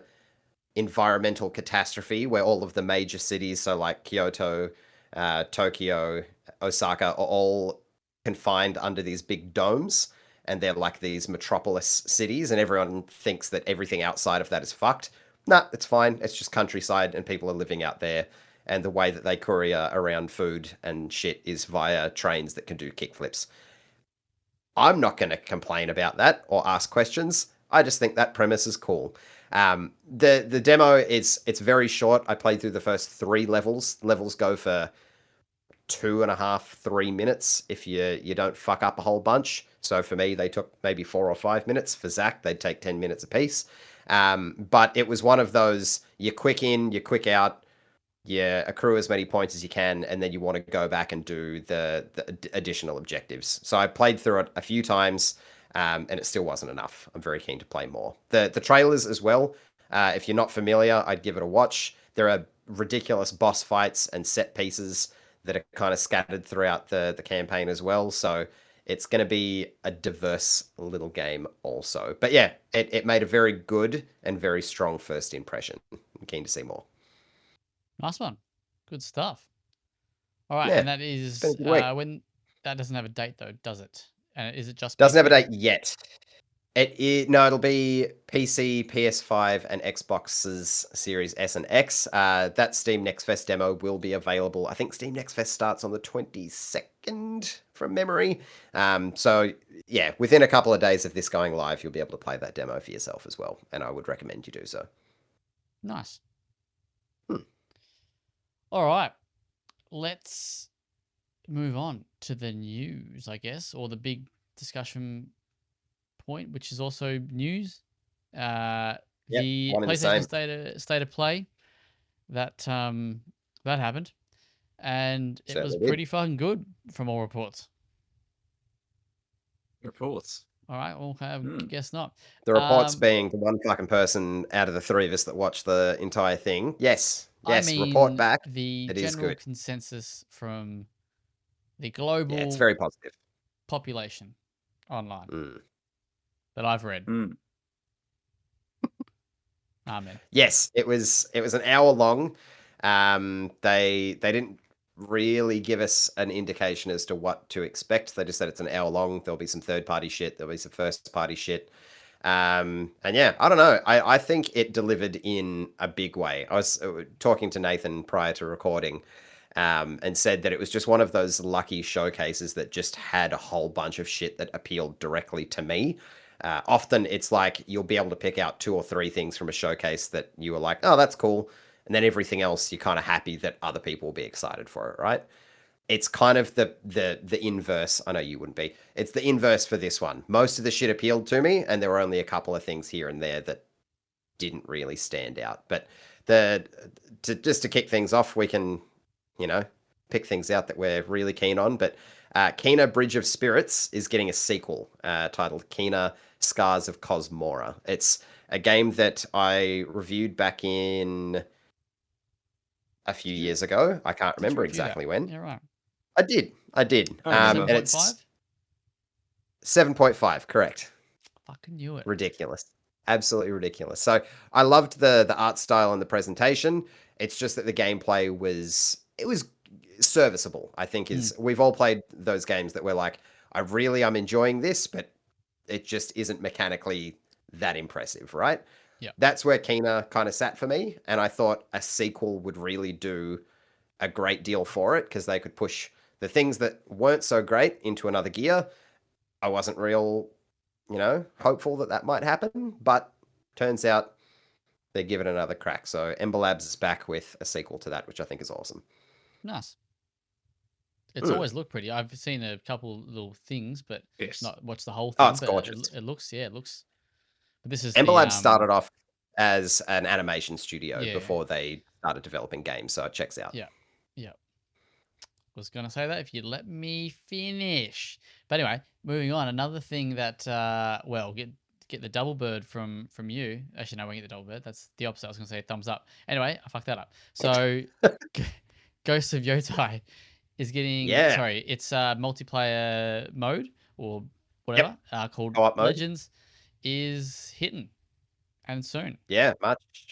environmental catastrophe where all of the major cities, so like Kyoto, Tokyo, Osaka, are all confined under these big domes, and they're like these metropolis cities, and everyone thinks that everything outside of that is fucked. Nah, it's fine. It's just countryside, and people are living out there. And the way that they courier around food and shit is via trains that can do kickflips. I'm not going to complain about that or ask questions. I just think that premise is cool. The demo it's very short. I played through the first 3 levels. Levels go for 2.5, 3 minutes if you don't fuck up a whole bunch. So for me, they took maybe 4 or 5 minutes. For Zach, they'd take 10 minutes apiece. But it was one of those, you quick in, you quick out, you accrue as many points as you can, and then you want to go back and do the additional objectives. So I played through it a few times, and it still wasn't enough. I'm very keen to play more. The trailers as well, if you're not familiar, I'd give it a watch. There are ridiculous boss fights and set pieces that are kind of scattered throughout the campaign as well. So it's going to be a diverse little game also. But yeah, it made a very good and very strong first impression. I'm keen to see more. Nice one. Good stuff. All right, Yeah, and that is been a good week. when that doesn't have a date though, does it? And is it just Doesn't have a PC? date yet. No, it'll be PC, PS5, and Xbox's Series S and X. That Steam Next Fest demo will be available. I think Steam Next Fest starts on the 22nd from memory. So yeah, within a couple of days of this going live, you'll be able to play that demo for yourself as well. And I would recommend you do so. Nice. All right, let's move on to the news, I guess, or the big discussion point, which is also news. The one and the PlayStation same. state of play that that happened, and it was Certainly did. pretty fucking good from all reports. Reports. All right, well, I guess not. The reports being the one fucking person out of the 3 of us that watched the entire thing. Yes, I mean, report back. The It is general good. consensus from the global Yeah, it's very positive. population online that I've read. Amen. Yes, it was an hour long. They didn't really give us an indication as to what to expect. They just said it's an hour long. There'll be some third-party shit. There'll be some first-party shit. And yeah, I don't know. I think it delivered in a big way. I was talking to Nathan prior to recording, and said that it was just one of those lucky showcases that just had a whole bunch of shit that appealed directly to me. Often it's like you'll be able to pick out 2 or 3 things from a showcase that you were like, oh, that's cool. And then everything else, you're kind of happy that other people will be excited for it, right? It's kind of the inverse. I know you wouldn't be. It's the inverse for this one. Most of the shit appealed to me, and there were only a couple of things here and there that didn't really stand out. But just to kick things off, we can, pick things out that we're really keen on. But Kena Bridge of Spirits is getting a sequel titled Kena Scars of Cosmora. It's a game that I reviewed back in a few years ago. I can't remember exactly when. Yeah, right. I did. And it's 7.5? 7.5, correct. Fucking knew it. Ridiculous. Absolutely ridiculous. So I loved the art style and the presentation. It's just that the gameplay was serviceable, I think. We've all played those games that we're like, I'm enjoying this, but it just isn't mechanically that impressive, right? Yeah. That's where Kena kind of sat for me, and I thought a sequel would really do a great deal for it, because they could push the things that weren't so great into another gear. I wasn't real, hopeful that might happen, but turns out they give it another crack. So Ember Labs is back with a sequel to that, which I think is awesome. Nice. It's always looked pretty. I've seen a couple little things, but not watched the whole thing. Oh, it's gorgeous. It looks. But this is Ember Labs started off as an animation studio before they started developing games, so it checks out. Yeah. Was gonna say that if you let me finish. But anyway, moving on. Another thing that get the double bird from you. Actually, no, we get the double bird. That's the opposite. I was gonna say thumbs up. Anyway, I fucked that up. So, Ghosts of Yotai is getting sorry. It's multiplayer mode or whatever called Co-op mode. Legends is hitting. And soon. Yeah,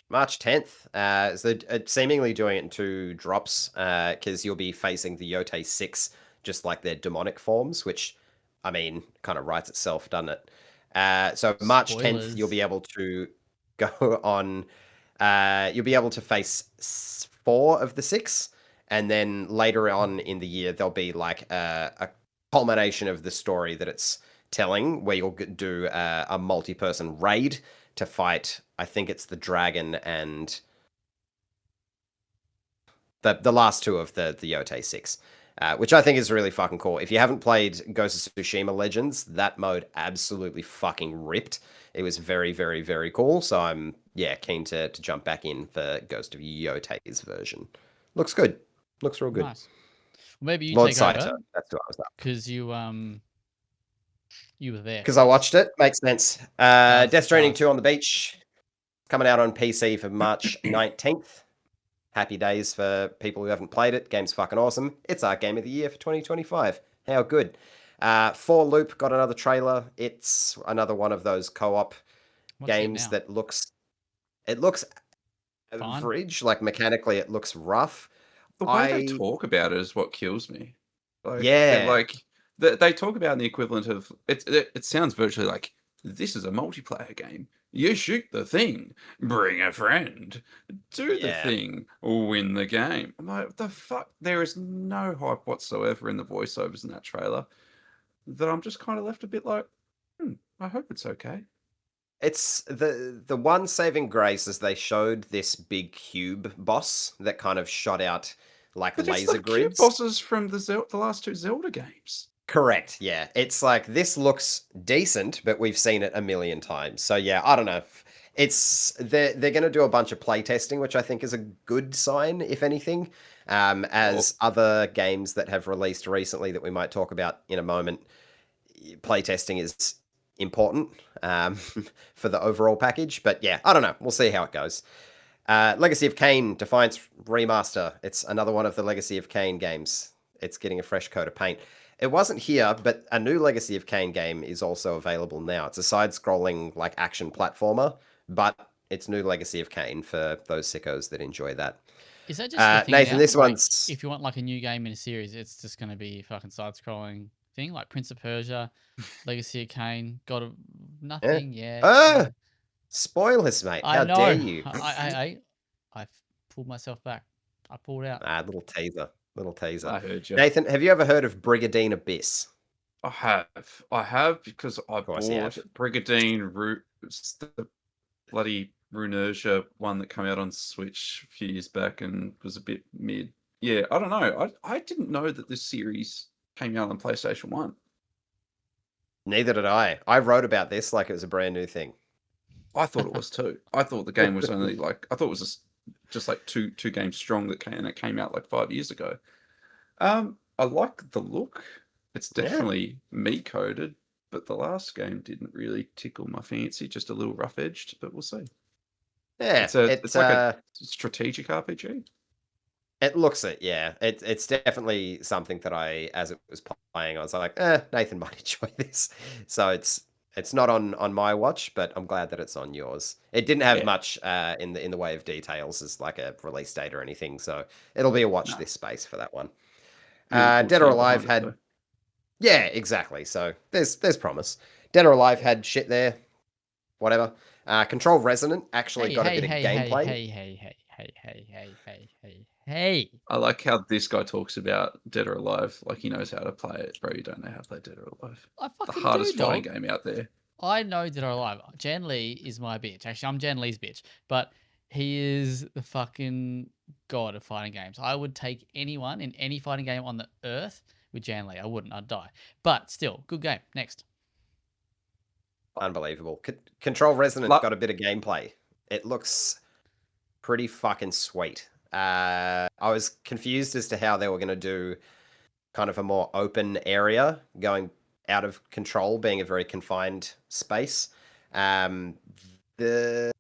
March 10th. So seemingly doing it in 2 drops, because you'll be facing the Yotai 6, just like their demonic forms, which, I mean, kind of writes itself, doesn't it? So March 10th, you'll be able to go on. You'll be able to face 4 of the 6, and then later on in the year, there'll be like a culmination of the story that it's telling, where you'll do a multi-person raid to fight, I think it's the dragon and the last 2 of the Yotai 6, which I think is really fucking cool. If you haven't played Ghost of Tsushima Legends, that mode absolutely fucking ripped. It was very, very, very cool. So I'm keen to jump back in for Ghost of Yotai's version. Looks good. Looks real good. Nice. Well, maybe you Lord take Saito, over. that's who I was up. Because you were there. Because I watched it. Makes sense. Death Stranding 2 on the beach. Coming out on PC for March 19th. Happy days for people who haven't played it. Game's fucking awesome. It's our game of the year for 2025. How good. 4 Loop got another trailer. It's another one of those co-op games that looks average. Like mechanically, it looks rough. The way they talk about it is what kills me. Like, they talk about the equivalent of it sounds virtually like, this is a multiplayer game. You shoot the thing, bring a friend, do the thing, win the game. I'm like, what the fuck? There is no hype whatsoever in the voiceovers in that trailer, that I'm just kind of left a bit like, I hope it's okay. It's the one saving grace is they showed this big cube boss that kind of shot out like laser grids. Cube bosses from the last 2 Zelda games. Correct. Yeah. It's like, this looks decent, but we've seen it a million times. So yeah, I don't know. They're going to do a bunch of play testing, which I think is a good sign, if anything. As other games that have released recently that we might talk about in a moment, play testing is important for the overall package. But yeah, I don't know. We'll see how it goes. Legacy of Kain Defiance Remaster. It's another one of the Legacy of Kain games. It's getting a fresh coat of paint. It wasn't here, but a new Legacy of Kain game is also available now. It's a side-scrolling like action platformer, but it's new Legacy of Kain for those sickos that enjoy that. Is that just Nathan? This like, one's if you want like a new game in a series, it's just going to be a fucking side-scrolling thing, like Prince of Persia, Legacy of Kain, God of Nothing. Yeah. Spoilers, mate. I How know. dare you? I pulled myself back. I pulled out. Little teaser. Little teaser. I heard you. Nathan, have you ever heard of Brigadine Abyss? I have because I Of course you bought have. Brigadine the bloody Runertia one that came out on Switch a few years back and was a bit mid. Yeah, I don't know. I didn't know that this series came out on PlayStation 1. Neither did I. I wrote about this like it was a brand new thing. I thought it was too. I thought the game was only like I thought it was just like two games strong that came out like 5 years ago. I like the look. It's Yeah. definitely me coded, but the last game didn't really tickle my fancy. Just a little rough edged, but we'll see. Yeah, It's like a strategic RPG. it looks it, yeah. It's definitely something that as it was playing, I was like, Nathan might enjoy this. So it's not on my watch, but I'm glad that it's on yours. It didn't have Yeah. much in the way of details as like a release date or anything, so it'll be a watch No. this space for that one. Really cool Dead or team Alive behind it, had yeah, exactly. So there's promise. Dead or Alive had shit there, whatever. Control Resonant actually got a bit of gameplay. Hey. I like how this guy talks about Dead or Alive like he knows how to play it. Bro, you don't know how to play Dead or Alive. I The fucking hardest do, fighting dog. game out there. I know Dead or Alive. Jan Lee is my bitch. Actually, I'm Jan Lee's bitch, but he is the fucking god of fighting games. I would take anyone in any fighting game on the earth with Jan Lee. I wouldn't. I'd die. But still, good game. Next. Unbelievable. Control Resonant Like- got a bit of gameplay. It looks pretty fucking sweet. I was confused as to how they were going to do kind of a more open area going out of Control, being a very confined space. The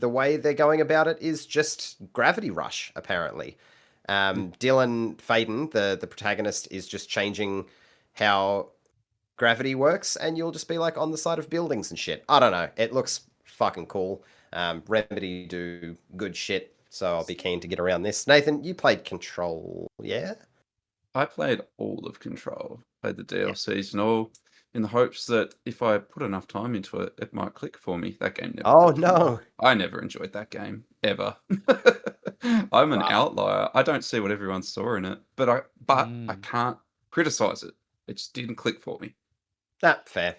way they're going about it is just Gravity Rush, apparently. Dylan Faden, the protagonist, is just changing how gravity works, and you'll just be like on the side of buildings and shit. I don't know. It looks fucking cool. Remedy do good shit, so I'll be keen to get around this. Nathan, you played Control, yeah? I played all of Control, played the DLCs and all, in the hopes that if I put enough time into it, it might click for me. That game never. Oh, clicked for me. no. I never enjoyed that game ever. I'm an Rough. outlier. I don't see what everyone saw in it, but I Mm. can't criticize it. It just didn't click for me. Fair.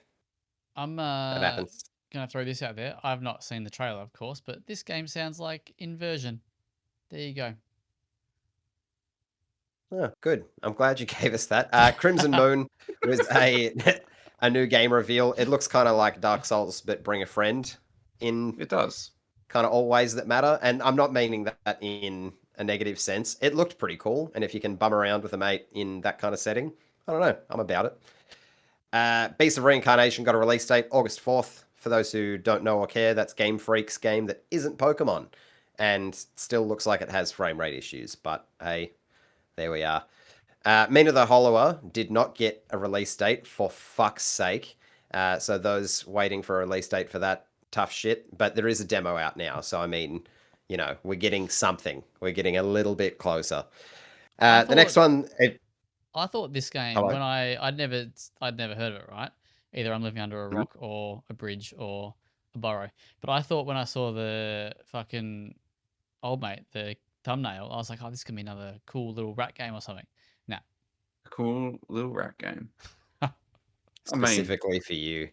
I'm That happens. gonna throw this out there. I've not seen the trailer, of course, but this game sounds like Inversion. There you go. Oh, good. I'm glad you gave us that. Crimson Moon was a new game reveal. It looks kind of like Dark Souls, but bring a friend in It does. kind of all ways that matter. And I'm not meaning that in a negative sense. It looked pretty cool. And if you can bum around with a mate in that kind of setting, I don't know. I'm about it. Beast of Reincarnation got a release date, August 4th. For those who don't know or care, that's Game Freak's game that isn't Pokemon. And still looks like it has frame rate issues. But hey, there we are. Mina the Hollower did not get a release date, for fuck's sake. So those waiting for a release date for that, tough shit. But there is a demo out now. So, I mean, you know, we're getting something. We're getting a little bit closer. The next one... I thought this game, Hello? when I'd never heard of it, right? Either I'm living under a rock or a bridge or a burrow. But I thought when I saw the fucking old mate, the thumbnail, I was like, oh, this could be another cool little rat game or something. Nah. Cool little rat game. I mean, Specifically for you.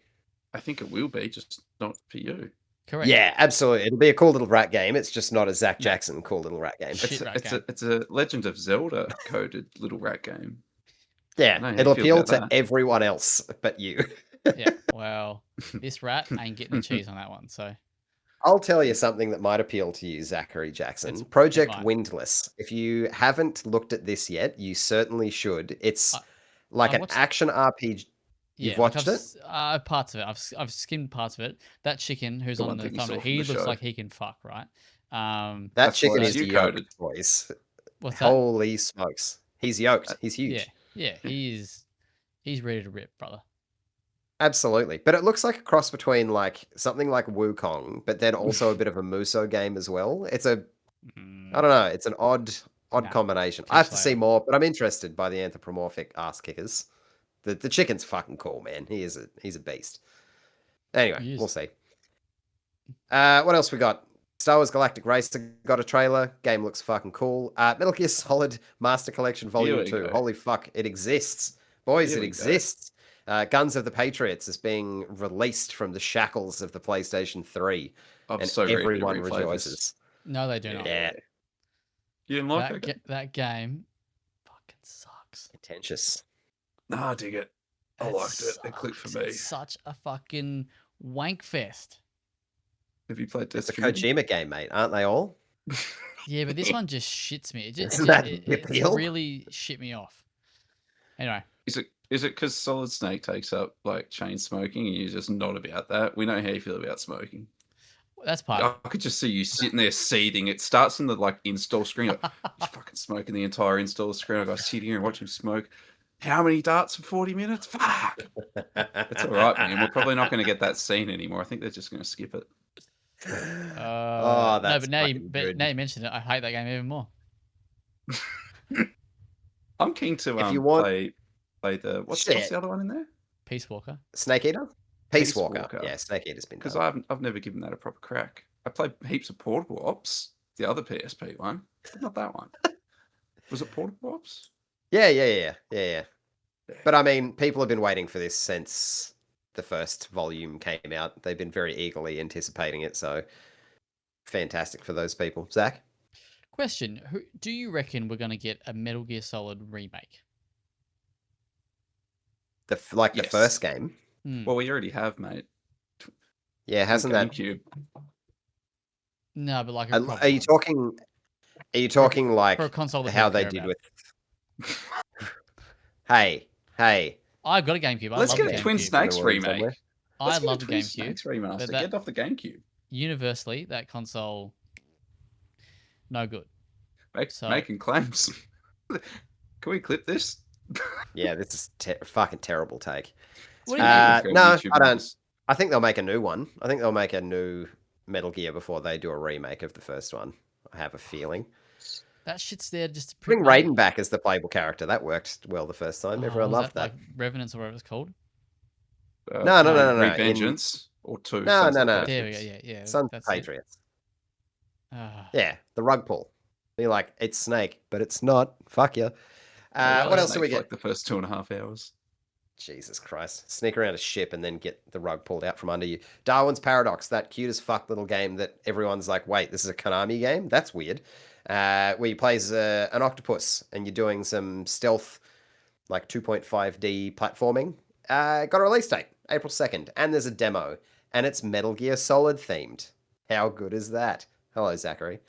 I think it will be, just not for you. Correct. Yeah, absolutely. It'll be a cool little rat game. It's just not a Zach Jackson cool little rat game. Shit rat game. It's a Legend of Zelda coded little rat game. Yeah, No, how it'll do you feel appeal about to that? everyone else but you. Yeah. Well, this rat ain't getting the cheese on that one. So I'll tell you something that might appeal to you, Zachary Jackson. It Project might. Windless. If you haven't looked at this yet, you certainly should. It's I- like I an watched- action RPG. yeah, You've watched it? Parts of it. I've skimmed parts of it. That chicken who's The on one the thing you saw thumbnail, from he the looks show. like he can fuck, right? That That's chicken why is you yoked, coded. boys. What's that? Holy smokes. He's yoked. He's huge. Yeah, he's ready to rip, brother. Absolutely. But it looks like a cross between like something like Wukong, but then also a bit of a Muso game as well. It's I don't know, it's an odd Nah, combination. too I have to see slow. more, but I'm interested by the anthropomorphic ass kickers. The chicken's fucking cool, man. He's a beast. Anyway, He is. we'll see. What else we got? Star Wars Galactic Racer got a trailer. Game looks fucking cool. Metal Gear Solid Master Collection Here Volume we 2. go. Holy fuck, it exists. Boys, Here it we go. exists. Guns of the Patriots is being released from the shackles of the PlayStation 3. I'm And so ready to everyone replay this. rejoices. No, they do not. Yeah. You didn't like that? That game fucking sucks. Contentious. Nah, I dig it. I liked it. It clicked for me. It's such a fucking wank fest. Have you played Death It's a Stranding? Kojima game, mate, aren't they all? Yeah, but this one just shits me. Isn't that the It appeal? really shit me off. Anyway, Is it because Solid Snake takes up like chain smoking and you're just not about that? We know how you feel about smoking. that's part. I could just see you sitting there seething. It starts in the like install screen. Like, he's fucking smoking the entire install screen. I got to sit here and watch him smoke. How many darts for 40 minutes? Fuck. It's all right, man. We're probably not going to get that scene anymore. I think they're just going to skip it. Oh, that's no, but now fucking good. now you mentioned it, I hate that game even more. I'm keen to If you want- play the what's Shit. the other one in there? Peace Walker. Snake Eater? Peace Walker. Walker. Yeah, Snake Eater's been Because done. I've never given that a proper crack. I played heaps of Portable Ops, the other PSP one, but not that one. Was it Portable Ops? Yeah. But I mean, people have been waiting for this since the first volume came out. They've been very eagerly anticipating it, so fantastic for those people. Zach? Question: do you reckon we're gonna get a Metal Gear Solid remake? The Yes. first game? Hmm. Well, we already have, mate. Yeah, hasn't that... GameCube. No, but like a Are proper you one. talking... Are you talking like for a console that how people they care did about? with... Hey. I've got a GameCube. Let's I get love a the Twin GameCube. Snakes In the room remake. somewhere. I Let's get a love the Twin GameCube. Snakes remaster. but Get off the GameCube. Universally, that console, no good. So- Making claims. Can we clip this? Yeah, this is fucking terrible take. What do you mean? Go no, YouTube I don't. numbers. I think they'll make a new one. I think they'll make a new Metal Gear before they do a remake of the first one. I have a feeling. That shit's there just to Bring money. Raiden back as the playable character. That worked well the first time. Everyone was loved that. Like Revenants or whatever it's called. No. Revengeance or two. No, Sons no, of no. There we Patriots. go. Yeah. Sons of That's it. Patriots. Ah. Yeah, the rug pull. Be like, it's Snake, but it's not. Fuck you. well, What else do Snake we for, get? Like the first 2.5 hours. Jesus Christ. Sneak around a ship and then get the rug pulled out from under you. Darwin's Paradox, that cute as fuck little game that everyone's like, wait, this is a Konami game? That's weird. Where you play as an octopus and you're doing some stealth, like 2.5D platforming. Got a release date, April 2nd, and there's a demo, and it's Metal Gear Solid themed. How good is that? Hello, Zachary.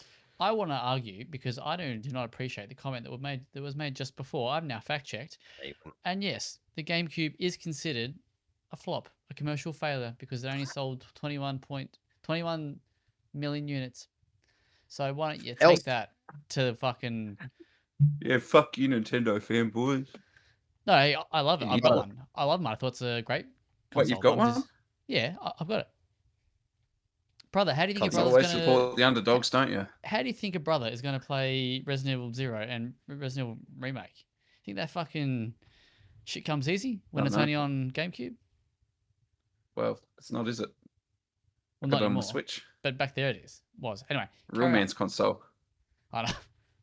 I want to argue because I do not appreciate the comment that was made just before. I've now fact checked, and yes, the GameCube is considered a flop, a commercial failure because it only sold 21 million units. So why don't you take that to fucking... Yeah, fuck you, Nintendo fanboys. No, I love it. You I've got got it. one. I love them. I thought it's a great What, console. you've got I'm one? just- Yeah, I've got it. Brother, how do you think Console your Always brother's support gonna... the underdogs, don't you? How do you think a brother is gonna play Resident Evil 0 and Resident Evil Remake? Think that fucking shit comes easy when Don't it's know. only on GameCube? Well, it's not, is it? Well, Got not it on anymore. the Switch. But back there it was. Anyway, Real carry on. man's console. I know.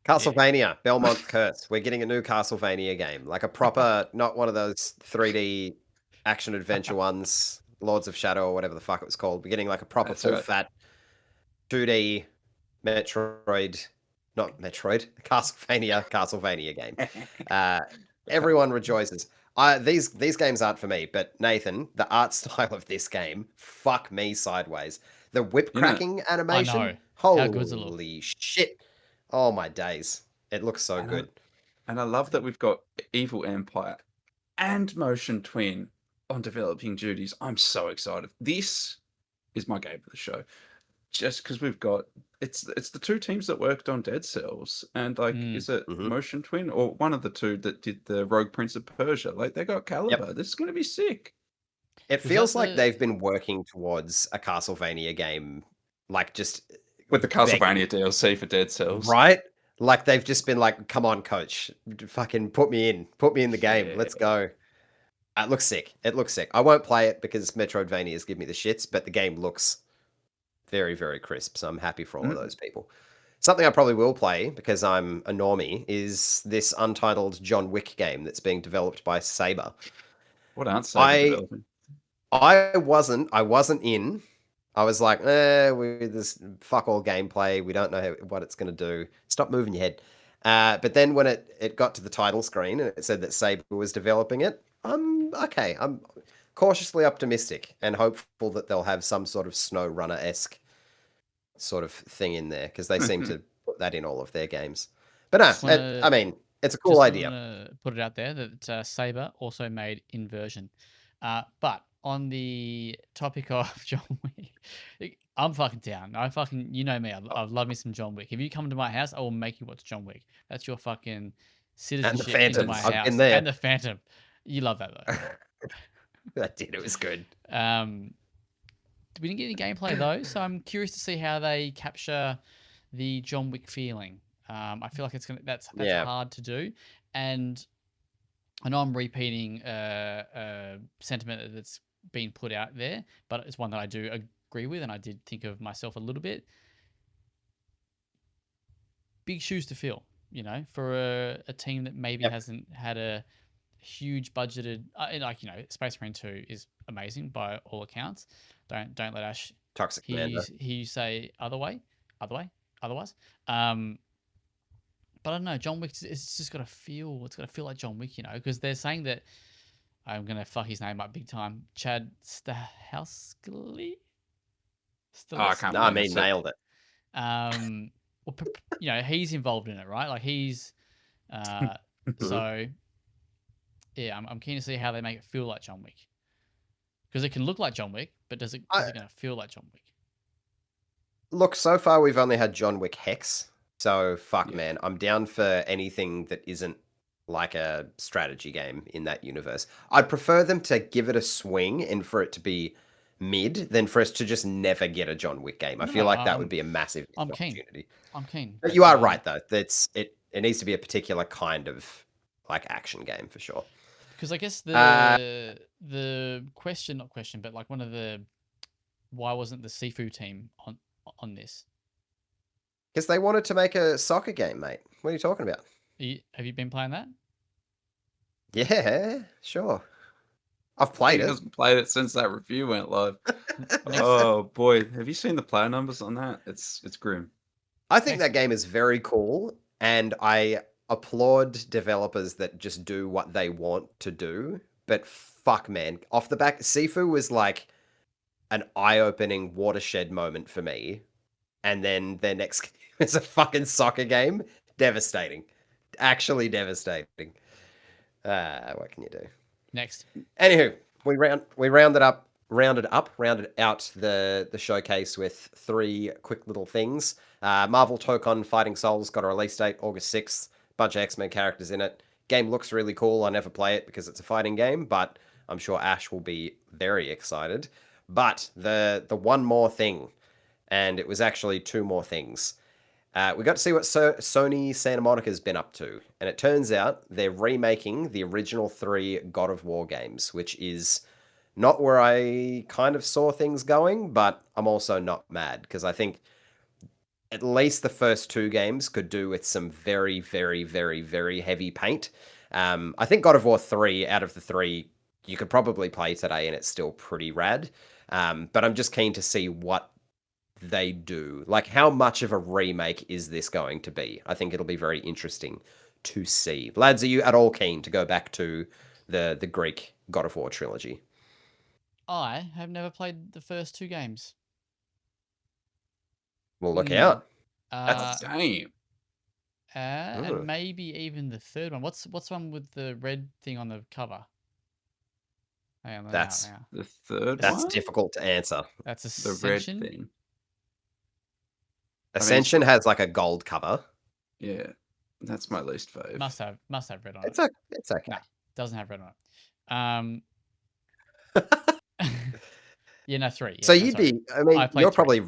Castlevania, Belmont Curse. We're getting a new Castlevania game. Like a proper, not one of those 3D action adventure ones, Lords of Shadow or whatever the fuck it was called. We're getting like a proper That's full right. fat 2D Metroid, not Metroid, Castlevania game. Everyone rejoices. These games aren't for me, but Nathan, the art style of this game, fuck me sideways. The whip You know- cracking animation, know. holy How good's it look? shit. Oh my days. It looks so I know. good. And I love that we've got Evil Empire and Motion Twin on developing duties. I'm so excited. This is my game of the show. Just because we've got it's the two teams that worked on Dead Cells, and like, is it Mhm. Motion Twin or one of the two that did the Rogue Prince of Persia? Like, they got Caliber. This is going to be sick. It Was feels that like the- they've been working towards a Castlevania game, like just With the begging, Castlevania DLC for Dead Cells, right? Like they've just been like, "Come on, coach, fucking put me in the game. Let's go." It looks sick. I won't play it because Metroidvanias give me the shits, but the game looks very, very crisp. So I'm happy for all of those people. Something I probably will play because I'm a normie is this untitled John Wick game that's being developed by Saber. What aren't Saber developing? I wasn't in. I was like, this fuck all gameplay. We don't know what it's going to do. Stop moving your head. But then when it got to the title screen and it said that Saber was developing it, I'm cautiously optimistic and hopeful that they'll have some sort of SnowRunner-esque sort of thing in there because they seem to put that in all of their games. But no, I mean, it's a cool idea. Put it out there that Saber also made Inversion. But on the topic of John Wick, I'm fucking down. You know me. I love me some John Wick. If you come to my house, I will make you watch John Wick. That's your fucking citizenship into my house. I've been there. And the Phantom. You love that though. I did. It was good. We didn't get any gameplay though, so I'm curious to see how they capture the John Wick feeling. I feel like that's hard to do, and I know I'm repeating a sentiment that's been put out there, but it's one that I do agree with, and I did think of myself a little bit. Big shoes to fill, for a team that maybe hasn't had a huge budgeted. Space Marine 2 is amazing by all accounts. Don't let Ash Toxic hear you say otherwise. But I don't know. John Wick, it's just got to feel. It's got to feel like John Wick, because they're saying that. I'm gonna fuck his name up big time. Chad Stahelski. I can't. No, I mean, nailed it. Well, he's involved in it, right? Like he's. So. Yeah, I'm keen to see how they make it feel like John Wick. Because it can look like John Wick, but is it gonna feel like John Wick? Look, so far we've only had John Wick Hex. So fuck, man, I'm down for anything that isn't like a strategy game in that universe. I'd prefer them to give it a swing and for it to be mid than for us to just never get a John Wick game. I feel like that would be a massive opportunity. I'm keen. But you are right though. It needs to be a particular kind of like action game for sure. Because I guess the question, not question, but like one of the why wasn't the Sifu team on this? Because they wanted to make a soccer game, mate. What are you talking about? Have you been playing that? Yeah, sure. I've played it. He hasn't played it since that review went live. Oh boy, have you seen the player numbers on that? It's grim. I think that game is very cool, and I applaud developers that just do what they want to do. But fuck, man, off the back, Sifu was like an eye-opening watershed moment for me. And then their next game is a fucking soccer game. Devastating. Actually devastating. What can you do? Next. Anywho, we rounded out the showcase with 3 quick little things. Marvel Tokon Fighting Souls got a release date, August 6th. Bunch of X-Men characters in it. Game looks really cool. I never play it because it's a fighting game, but I'm sure Ash will be very excited. But the one more thing, and it was actually 2 more things. We got to see what Sony Santa Monica's been up to, and it turns out they're remaking the original 3 God of War games, which is not where I kind of saw things going, but I'm also not mad, because I think at least the first 2 games could do with some very, very, very, very heavy paint. I think God of War 3, out of the 3, you could probably play today and it's still pretty rad. But I'm just keen to see what they do. Like, how much of a remake is this going to be? I think it'll be very interesting to see. Lads, are you at all keen to go back to the Greek God of War trilogy? I have never played the first 2 games. Well, look out. That's a game. And maybe even the 3rd one. What's the one with the red thing on the cover? Hang on, that's the 3rd one? That's difficult to answer. That's Ascension? The red thing. Ascension has like a gold cover. Yeah, that's my least fave. Must have red on it. It's okay. No, doesn't have red on it. Yeah, no, 3. Yeah, so you'd be. I mean, you're 3.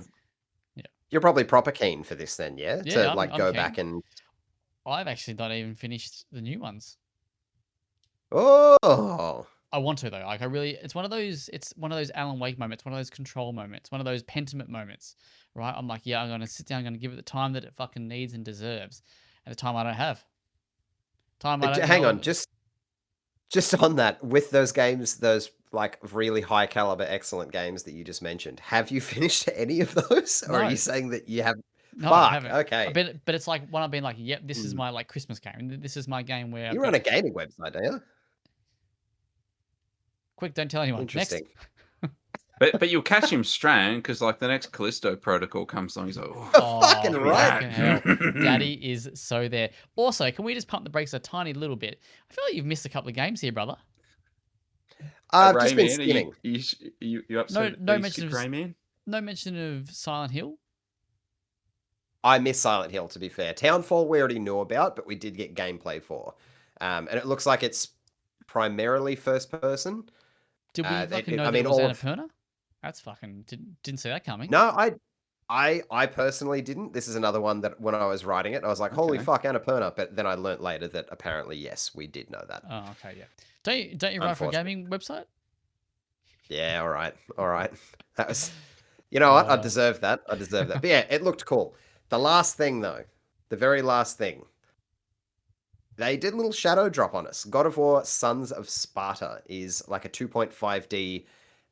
You're probably proper keen for this then, yeah? Yeah, I'm go keen. back and. I've actually not even finished the new ones. Oh, I want to though. Like I really, it's one of those Alan Wake moments, one of those Control moments, one of those Pentiment moments, right? I'm like, yeah, I'm gonna sit down, I'm gonna give it the time that it fucking needs and deserves, and the time I don't have. Time I don't Hang know. on, just on that, with those games, those like really high caliber, excellent games that you just mentioned, have you finished any of those, or are No. you saying that you have? No, I Fuck. haven't. Okay. But it's like when I've been like, yep, this is Mm. my like Christmas game. This is my game where I've You got run a gaming website, do you? quick. Don't tell anyone. Next. Interesting. But you'll catch him strand because like the next Callisto Protocol comes on, he's like, oh, Fucking give me right. Fucking hell. that. Daddy is so there. Also, can we just pump the brakes a tiny little bit? I feel like you've missed a couple of games here, brother. I've Ray just been Man, skimming. you upset? No Are you mention sick, of Ray Man? no mention of Silent Hill. I miss Silent Hill, to be fair. Townfall we already knew about, but we did get gameplay for. And it looks like it's primarily first person. Did we fucking know I that mean, it was all of Annapurna? That's fucking didn't see that coming. no, I personally didn't. This is another one that when I was writing it, I was like, holy Okay. fuck, Annapurna. But then I learnt later that apparently, yes, we did know that. Oh, okay, yeah. Don't you write for a gaming website? Yeah, all right. All right. That was, you know what? I Uh, deserve that. I deserve that. But yeah, it looked cool. The last thing, though, the very last thing, they did a little shadow drop on us. God of War Sons of Sparta is like a 2.5D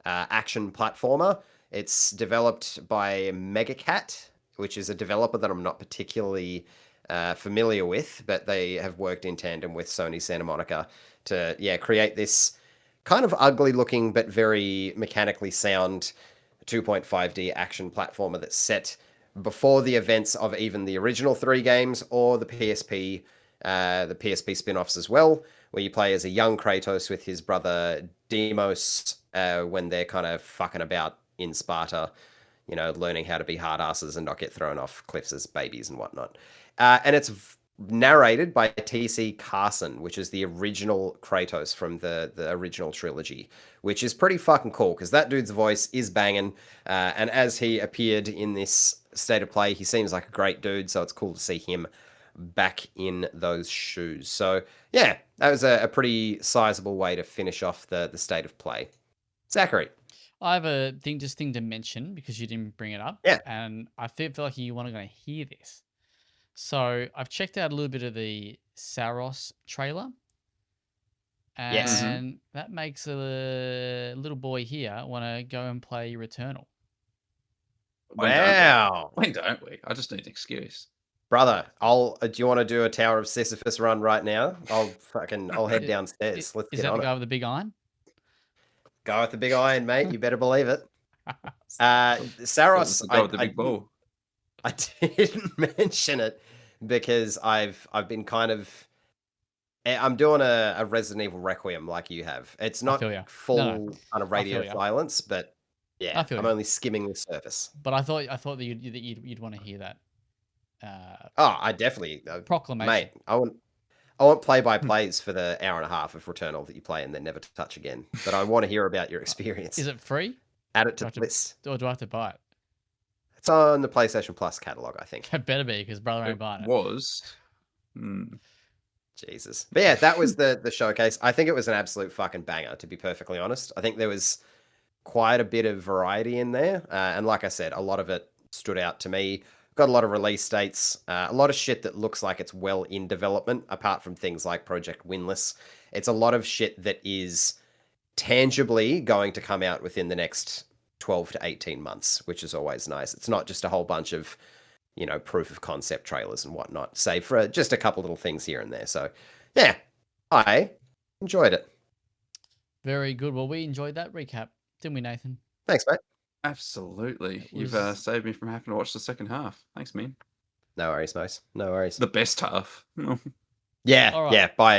action platformer. It's developed by Megacat, which is a developer that I'm not particularly familiar with, but they have worked in tandem with Sony Santa Monica to, yeah, create this kind of ugly looking but very mechanically sound 2.5D action platformer that's set before the events of even the original 3 games or the PSP spin-offs as well, where you play as a young Kratos with his brother Deimos when they're kind of fucking about in Sparta, you know, learning how to be hard asses and not get thrown off cliffs as babies and whatnot. And it's narrated by T.C. Carson, which is the original Kratos from the original trilogy, which is pretty fucking cool because that dude's voice is banging. And as he appeared in this State of Play, he seems like a great dude, so it's cool to see him back in those shoes. So yeah, that was a pretty sizable way to finish off the State of Play. Zachary. I have a thing to mention because you didn't bring it up. Yeah. And I feel like you want to hear this. So I've checked out a little bit of the Saros trailer. Yes. And that makes a little boy here want to go and play Returnal. Wow. When don't we? I just need an excuse. Brother, do you want to do a Tower of Sisyphus run right now? I'll head downstairs. Let's Is get that on the guy it. with the big iron? Go with the big iron, mate. You better believe it. Saros, Go with the big ball. I didn't mention it because I've been kind of I'm doing a Resident Evil Requiem like you have. It's not feel ya. full No. kind of radio ya. silence, but yeah, I feel I'm ya. only skimming the surface. But I thought that you'd want to hear that. Oh, I definitely Proclamation. mate. I want play-by-plays for the hour and a half of Returnal that you play and then never touch again. But I want to hear about your experience. Is it free? Add it to the list. Or do I have to buy it? It's on the PlayStation Plus catalog, I think. It better be because brother ain't buying it. Was. Jesus. But yeah, that was the showcase. I think it was an absolute fucking banger, to be perfectly honest. I think there was quite a bit of variety in there. And like I said, a lot of it stood out to me. Got a lot of release dates, a lot of shit that looks like it's well in development, apart from things like Project Windless. It's a lot of shit that is tangibly going to come out within the next 12 to 18 months, which is always nice. It's not just a whole bunch of, you know, proof of concept trailers and whatnot, save for just a couple little things here and there. So, yeah, I enjoyed it. Very good. Well, we enjoyed that recap, didn't we, Nathan? Thanks, mate. Absolutely. Was- You've saved me from having to watch the second half. Thanks, man. No worries, Mose. No worries. The best half. Yeah, All right. yeah, by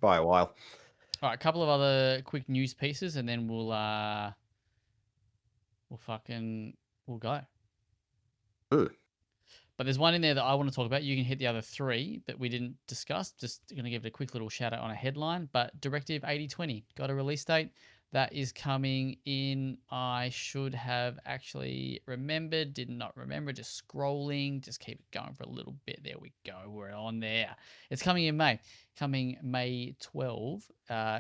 a while. All right, a couple of other quick news pieces, and then we'll go. Ooh. But there's one in there that I want to talk about. You can hit the other 3 that we didn't discuss. Just going to give it a quick little shout out on a headline. But Directive 8020 got a release date. That is coming in. I should have actually remembered, did not remember, just scrolling. Just keep it going for a little bit. There we go. We're on there. It's coming in May. Coming May 12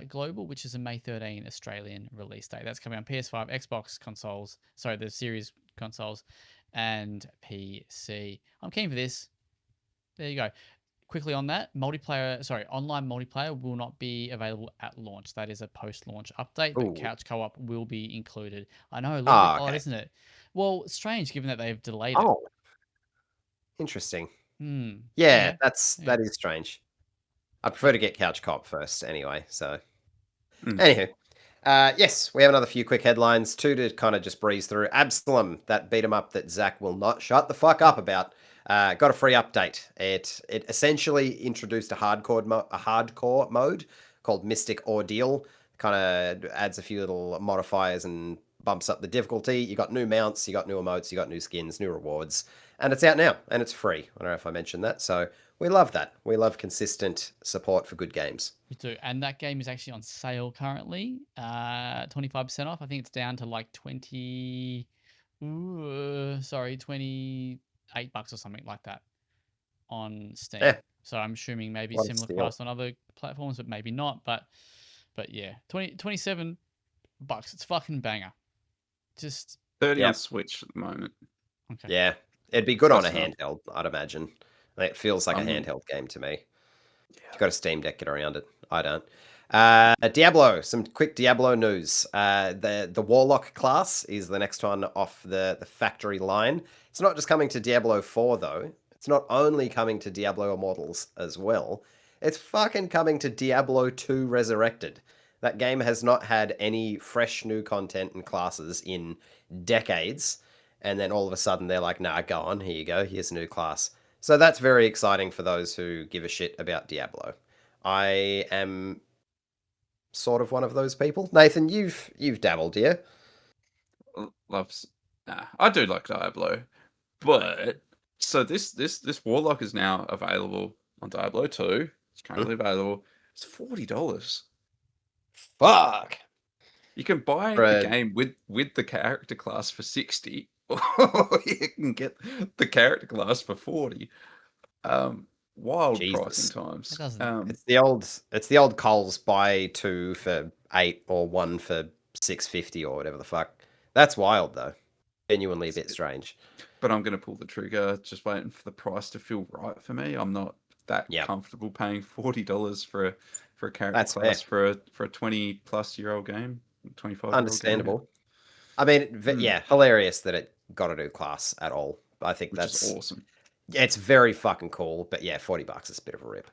global, which is a May 13 Australian release date. That's coming on PS5, Xbox consoles, sorry, the series consoles, and PC. I'm keen for this. There you go. Quickly on that, online multiplayer will not be available at launch. That is a post-launch update, but Ooh. couch co-op will be included. I know, a little bit Ah, odd, okay. isn't it? Well, strange given that they've delayed it. Oh, interesting. Hmm. Yeah, Okay. Yeah. that is strange. I prefer to get couch co-op first anyway, so. Mm. Anywho, yes, we have another few quick headlines, two to kind of just breeze through. Absalom, that beat 'em up that Zach will not shut the fuck up about, got a free update. It essentially introduced a hardcore mode called Mystic Ordeal. Kind of adds a few little modifiers and bumps up the difficulty. You got new mounts, you got new emotes, you got new skins, new rewards, and it's out now and it's free. I don't know if I mentioned that, so we love that. We love consistent support for good games. We do. And that game is actually on sale currently. 25% off. I think it's down to like 28 bucks or something like that on Steam. Yeah. So I'm assuming maybe What a similar steal. price on other platforms, but maybe not. But yeah, 27 bucks. It's fucking banger. Just 30 on Yep. Switch at the moment. okay. Yeah, it'd be good on a That's not- handheld, I'd imagine. It feels like a handheld game to me. You've got a Steam Deck, get around it. I don't. Diablo, some quick Diablo news. The Warlock class is the next one off the factory line. It's not just coming to Diablo 4, though. It's not only coming to Diablo Immortals as well. It's fucking coming to Diablo 2 Resurrected. That game has not had any fresh new content and classes in decades. And then all of a sudden they're like, nah, go on, here you go, here's a new class. So that's very exciting for those who give a shit about Diablo. I am sort of one of those people. Nathan, you've dabbled, yeah? Loves. Nah, I do like Diablo, but so this Warlock is now available on Diablo 2. It's currently available. It's $40. Fuck. You can buy Right. the game with the character class for 60, or you can get the character class for 40. Wild Jesus. pricing times. That doesn't- It's the old Coles buy 2 for 8 or 1 for 6.50 or whatever the fuck. That's wild though. Genuinely a bit strange. But I'm going to pull the trigger, just waiting for the price to feel right for me. I'm not that Yep. comfortable paying $40 for a character That's class for a 20-plus-year-old game, 25-year-old Understandable. I mean, yeah, hilarious that it got a new class at all. I think game, which that's is awesome. it's very fucking cool. But yeah, $40 is a bit of a rip.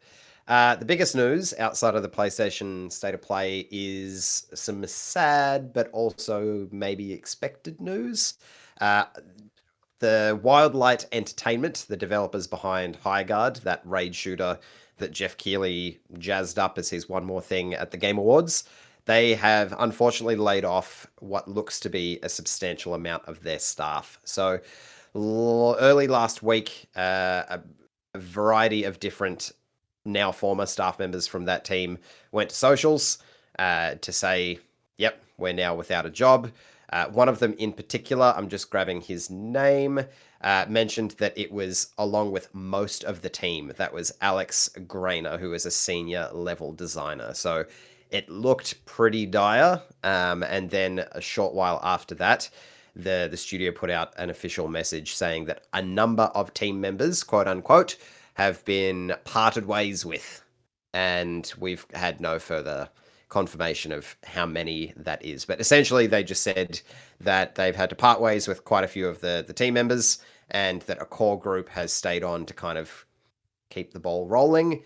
The biggest news outside of the PlayStation State of Play is some sad but also maybe expected news. The Wildlight Entertainment, the developers behind Highguard, that raid shooter that Jeff Keighley jazzed up as his one more thing at the Game Awards, they have unfortunately laid off what looks to be a substantial amount of their staff. So early last week, a variety of different now former staff members from that team went to socials to say, yep, we're now without a job. One of them in particular, I'm just grabbing his name, mentioned that it was along with most of the team. That was Alex Grainer, who is a senior level designer. So it looked pretty dire. And then a short while after that, the studio put out an official message saying that a number of team members, quote unquote, have been parted ways with. And we've had no further confirmation of how many that is. But essentially, they just said that they've had to part ways with quite a few of the team members and that a core group has stayed on to kind of keep the ball rolling.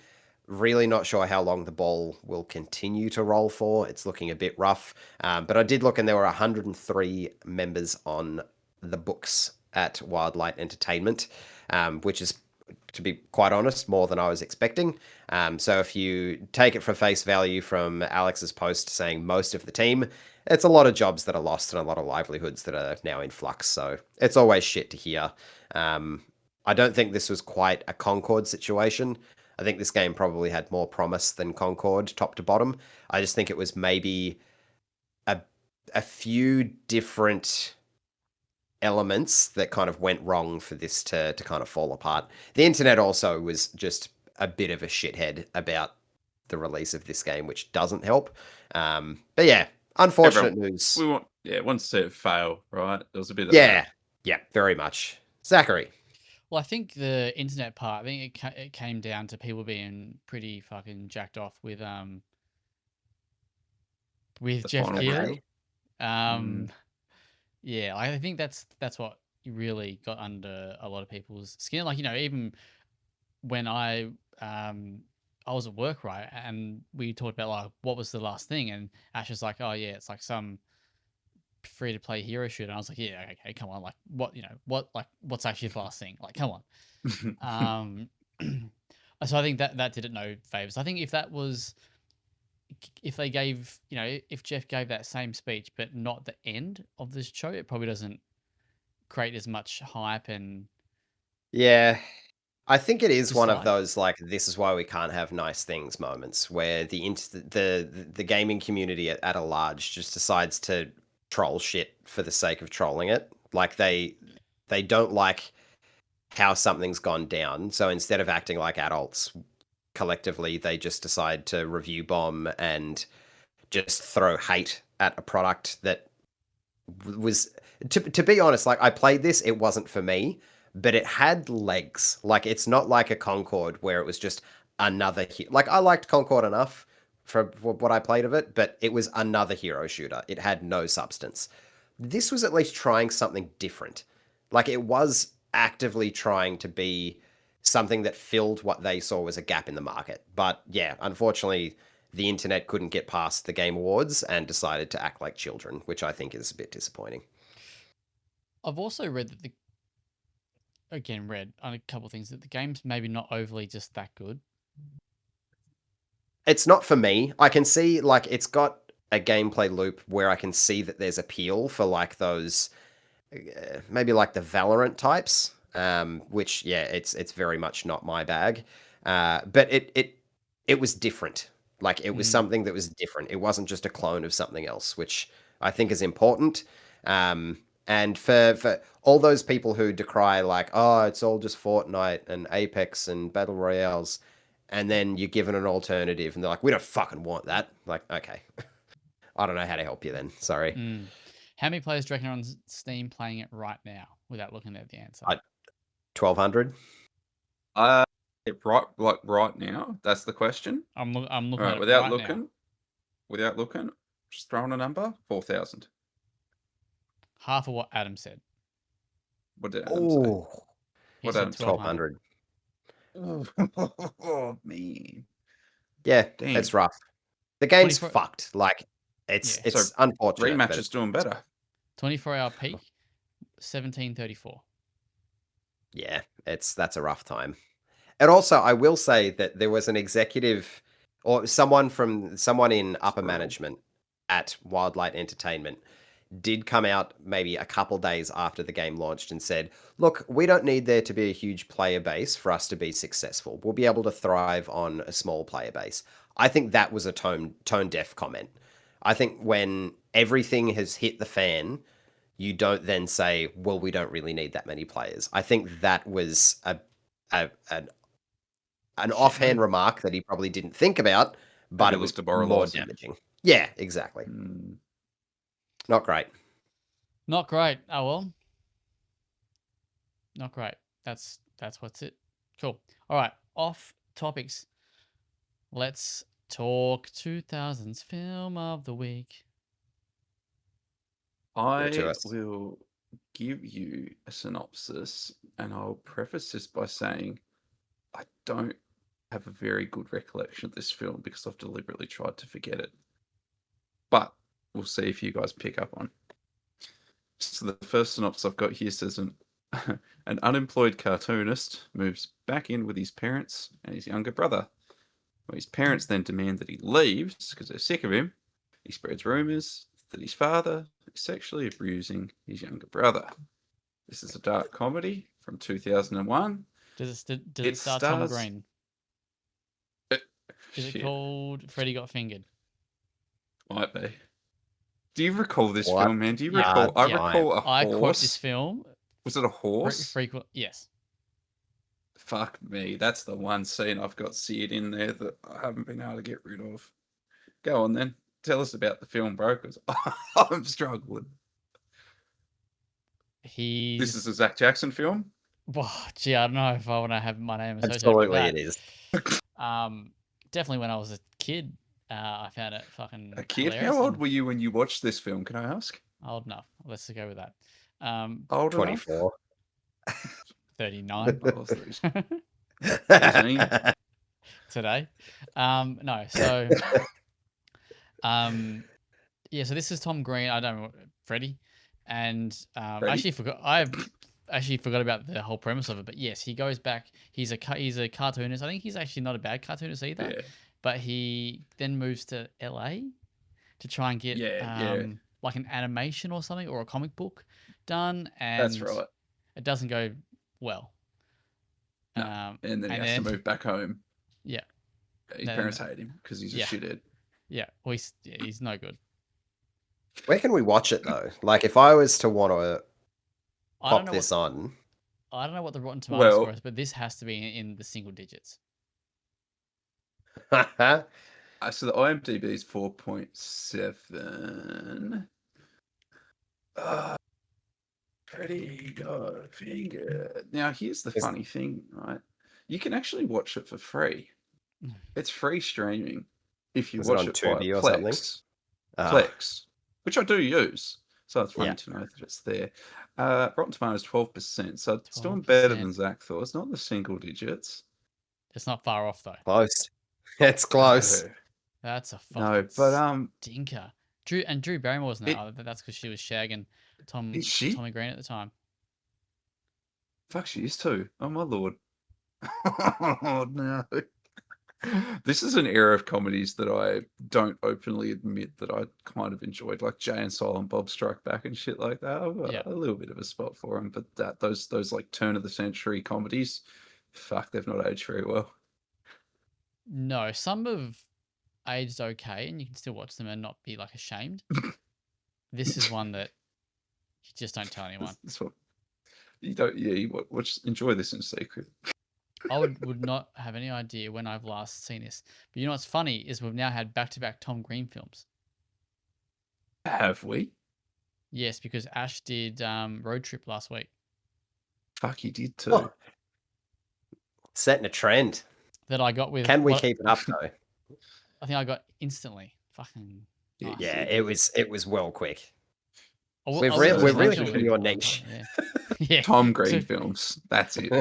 Really not sure how long the ball will continue to roll for. It's looking a bit rough. But I did look and there were 103 members on the books at Wildlight Entertainment, which is, to be quite honest, more than I was expecting. So if you take it for face value from Alex's post saying most of the team, it's a lot of jobs that are lost and a lot of livelihoods that are now in flux. So it's always shit to hear. I don't think this was quite a Concord situation. I think this game probably had more promise than Concord, top to bottom. I just think it was maybe a a few different elements that kind of went wrong for this to kind of fall apart. The internet also was just a bit of a shithead about the release of this game, which doesn't help. But yeah, unfortunate news. We want, once to see it fail, right? There was a bit of Yeah, that. yeah, very much. Zachary. Well, I think the internet part, I think it came down to people being pretty fucking jacked off with The Jeff final Keighley. review. Yeah, I think that's what really got under a lot of people's skin. Like, even when I was at work, right, and we talked about like what was the last thing, and Ash was like, "Oh yeah, it's like some free to play hero shooter." And I was like, "Yeah, okay, come on, like what's actually the last thing? Like, come on." So I think that did it no favors. I think if they gave, if Jeff gave that same speech but not the end of this show, it probably doesn't create as much hype and Yeah, I think it is one of dislike. those like this is why we can't have nice things moments where the gaming community at a large just decides to troll shit for the sake of trolling it. Like they don't like how something's gone down, so instead of acting like adults collectively, they just decide to review bomb and just throw hate at a product that was to be honest, like I played this, it wasn't for me, but it had legs. Like it's not like a Concord where it was just another like I liked Concord enough for what I played of it, but it was another hero shooter. It had no substance. This was at least trying something different. Like it was actively trying to be something that filled what they saw was a gap in the market. But yeah, unfortunately, the internet couldn't get past the Game Awards and decided to act like children, which I think is a bit disappointing. I've also read that read on a couple of things that the game's maybe not overly just that good. It's not for me. I can see like it's got a gameplay loop where I can see that there's appeal for like those maybe like the Valorant types, which yeah, it's very much not my bag. But it was different. Like it was something that was different. It wasn't just a clone of something else, which I think is important. And for all those people who decry like, oh, it's all just Fortnite and Apex and Battle Royales, and then you're given an alternative, and they're like, we don't fucking want that. Like, okay, I don't know how to help you then. Sorry. How many players do you reckon are on Steam playing it right now without looking at the answer? 1,200. Right now, that's the question. I'm looking All at right, it without right looking, now. without looking, just throwing a number, 4,000. Half of what Adam said. What did Adam say? Oh, He What said Adam said? 1,200. 1,200. Oh, man. Yeah, Damn. it's rough. The game's 24 fucked. Like, it's Yeah. it's unfortunate. Rematch but is doing better. 24-hour peak, 1734. yeah, that's a rough time. And also, I will say that there was an executive or someone in upper brutal. management at Wildlight Entertainment did come out maybe a couple days after the game launched and said, look, we don't need there to be a huge player base for us to be successful. We'll be able to thrive on a small player base. I think that was a tone deaf comment. I think when everything has hit the fan, you don't then say, well, we don't really need that many players. I think that was an offhand remark that he probably didn't think about, but Maybe it was looked more demoralising. damaging. Yeah, exactly. Not great. Not great. Oh well. Not great. That's what's it. Cool. All right. Off topics. Let's talk 2000s film of the week. I will give you a synopsis, and I'll preface this by saying I don't have a very good recollection of this film because I've deliberately tried to forget it. But we'll see if you guys pick up on. So the first synopsis I've got here says an unemployed cartoonist moves back in with his parents and his younger brother. Well, his parents then demand that he leaves because they're sick of him. He spreads rumors that his father is sexually abusing his younger brother. This is a dark comedy from 2001. Does it star Tom Green? Is it called Freddy Got Fingered? Might be. Do you recall this What? film, man? Do you Yeah. recall? I Yeah. recall a I quote this horse. film Was it a horse? frequent. Yes. Fuck me. That's the one scene I've got seared in there that I haven't been able to get rid of. Go on then. Tell us about the film, bro, because I'm struggling. This is a Zach Jackson film? Well, gee, I don't know if I want to have my name associated Absolutely, with that. it is. Definitely when I was a kid, I found it fucking A kid? hilarious How old and were you when you watched this film? Can I ask? old enough. Let's go with that. Old enough? 24. 39 Oh, 13 today. No, so yeah, so this is Tom Green. I don't know, Freddie, and I actually forgot about the whole premise of it. But yes, he goes back. He's a cartoonist. I think he's actually not a bad cartoonist either. Yeah. But he then moves to LA to try and get like an animation or something or a comic book done, and That's right. it doesn't go well. No. And then he has to move back home. Yeah. His parents hate him because he's a shithead. Yeah. Well, he's no good. Where can we watch it though? Like, if I was to want to pop this on, I don't know what the Rotten Tomatoes score is, but this has to be in the single digits. So the IMDb is 4.7. Pretty good finger. Now, here's the funny thing, right? You can actually watch it for free. It's free streaming if you watch it via Plex. Plex, which I do use. So it's funny to know that it's there. Rotten Tomatoes 12%. So it's doing better than Zach thought. It's not in the single digits. It's not far off though. Close. It's close. No. That's a fucking but stinker. Drew Barrymore's now. That's because she was shagging Tommy Green at the time. Fuck, she is too. Oh my lord. Oh no. This is an era of comedies that I don't openly admit that I kind of enjoyed, like Jay and Silent Bob Strike Back and shit like that. I've got a little bit of a spot for them, but those like turn of the century comedies, fuck, they've not aged very well. No, some have aged okay, and you can still watch them and not be like ashamed. This is one that you just don't tell anyone. That's what you don't. Yeah, you watch. Enjoy this in secret. I would not have any idea when I've last seen this. But you know what's funny is we've now had back-to-back Tom Green films. Have we? Yes, because Ash did Road Trip last week. Fuck, he did too. Oh. Setting a trend. That I got with. Can we keep it up though? I think I got instantly. Fucking. Nice. Yeah, it was well quick. We're really hitting your niche. Yeah. Tom Green films. That's it.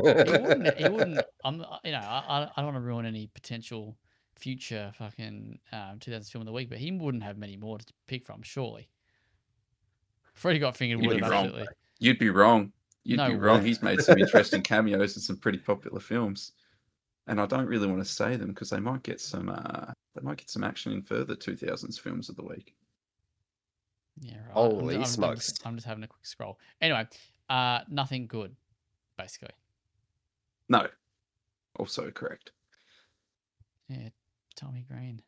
He wouldn't. I don't want to ruin any potential future fucking 2000s film of the week, but he wouldn't have many more to pick from, surely. Freddie Got Fingered would have absolutely. You'd be wrong. You'd be wrong. He's made some interesting cameos in some pretty popular films, and I don't really want to say them because they might get some. They might get some action in further 2000s films of the week. Yeah, right. Holy smokes! I'm just having a quick scroll. Anyway, nothing good, basically. No, also correct. Yeah, Tommy Green.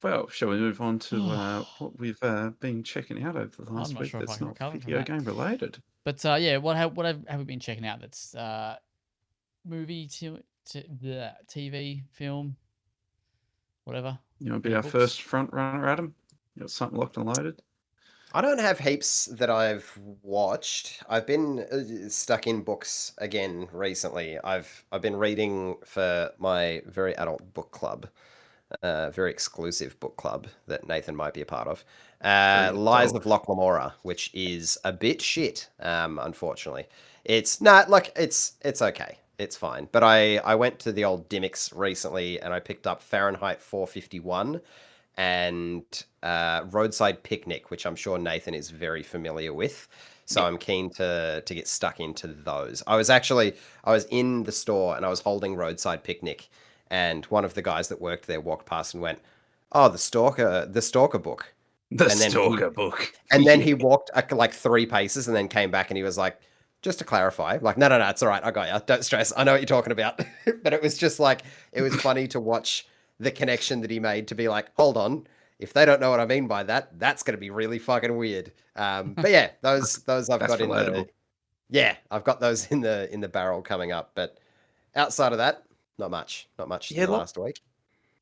Well, shall we move on to what we've been checking out over the last week that's not video game related? But yeah, what have we been checking out that's movie to the TV, film, whatever? You want to be our first front runner, Adam? You got something locked and loaded? I don't have heaps that I've watched. I've been stuck in books again recently. I've been reading for my very adult book club, very exclusive book club that Nathan might be a part of. Lies of Loch Lamora, which is a bit shit, unfortunately. It's it's okay. It's fine. But I went to the old Dimmicks recently and I picked up Fahrenheit 451 and Roadside Picnic, which I'm sure Nathan is very familiar with. So I'm keen to get stuck into those. I was in the store and I was holding Roadside Picnic, and one of the guys that worked there walked past and went, "Oh, the Stalker book." And then he walked like 3 paces and then came back and he was like, "Just to clarify," like, no, it's all right. I got you. Don't stress. I know what you're talking about. But it was just like, it was funny to watch the connection that he made to be like, hold on, if they don't know what I mean by that, that's going to be really fucking weird. But yeah, those I've That's got in relatable. I've got those in the barrel coming up. But outside of that, not much in the last week.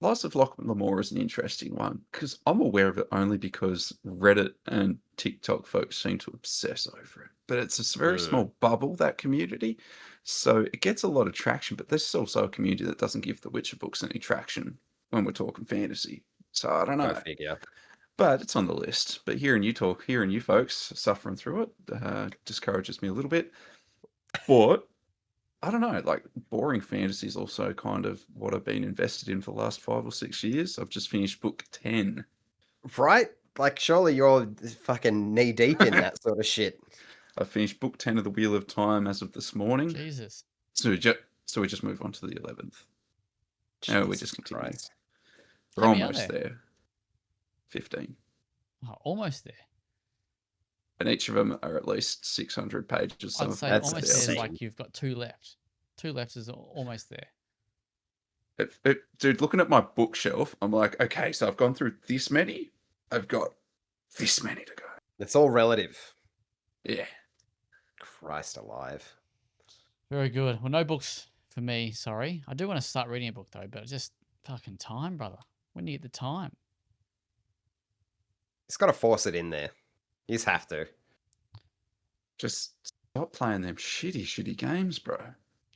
Lies of Locke Lamore is an interesting one because I'm aware of it only because Reddit and TikTok folks seem to obsess over it. But it's a very small bubble, that community. So it gets a lot of traction, but there's also a community that doesn't give the Witcher books any traction when we're talking fantasy. So I don't know. Go figure. But it's on the list. But hearing you folks suffering through it discourages me a little bit. But I don't know, like boring fantasy is also kind of what I've been invested in for the last 5 or 6 years. I've just finished book 10. Right? Like, surely you're fucking knee deep in that sort of shit. I finished book 10 of the Wheel of Time as of this morning. Jesus. So we just move on to the 11th. No, we just continue. Christ. We're How many are almost there. 15. Oh, almost there. And each of them are at least 600 pages. I'd say That's almost there is insane. like you've got 2 left. 2 left is almost there. Dude, looking at my bookshelf, I'm like, okay, so I've gone through this many. I've got this many to go. It's all relative. Yeah. Christ alive. Very good. Well, no books for me, sorry. I do want to start reading a book though, but just fucking time, brother. When do you get the time? He's got to force it in there. You just have to. Just stop playing them shitty games, bro.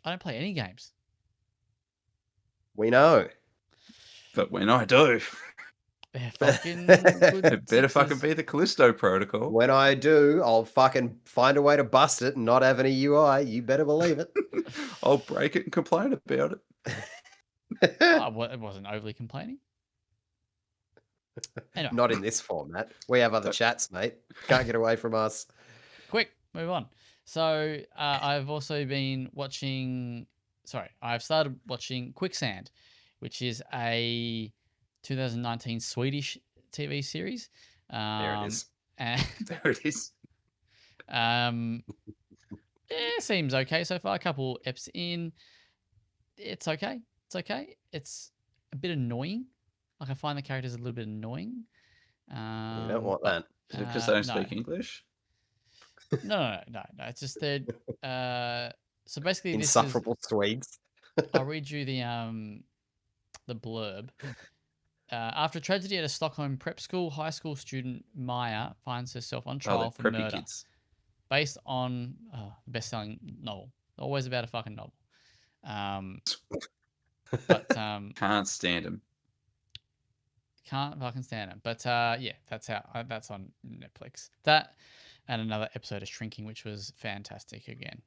I don't play any games. We know. But when I do, They're fucking it good better fucking sixes. be the Callisto Protocol. When I do, I'll fucking find a way to bust it and not have any UI. You better believe it. I'll break it and complain about it. I wasn't overly complaining. Anyway, Not in this format. We have other chats, mate. Can't get away from us. quick, move on. So I've also been watching. Sorry, I've started watching Quicksand, which is a 2019 Swedish TV series. There it is. And There it is. it seems okay so far. A couple eps in, it's okay. It's okay. It's a bit annoying. Like I find the characters a little bit annoying. You don't want that. Is it because they don't no. speak English? No. It's just they're. So basically, Insufferable Swedes. I'll read you the blurb. After a tragedy at a Stockholm prep school, high school student Maya finds herself on trial for preppy murder, kids. based on best-selling novel. Always about a fucking novel. But Can't stand them. can't fucking stand it. But yeah, that's on Netflix. That and another episode of Shrinking, which was fantastic again.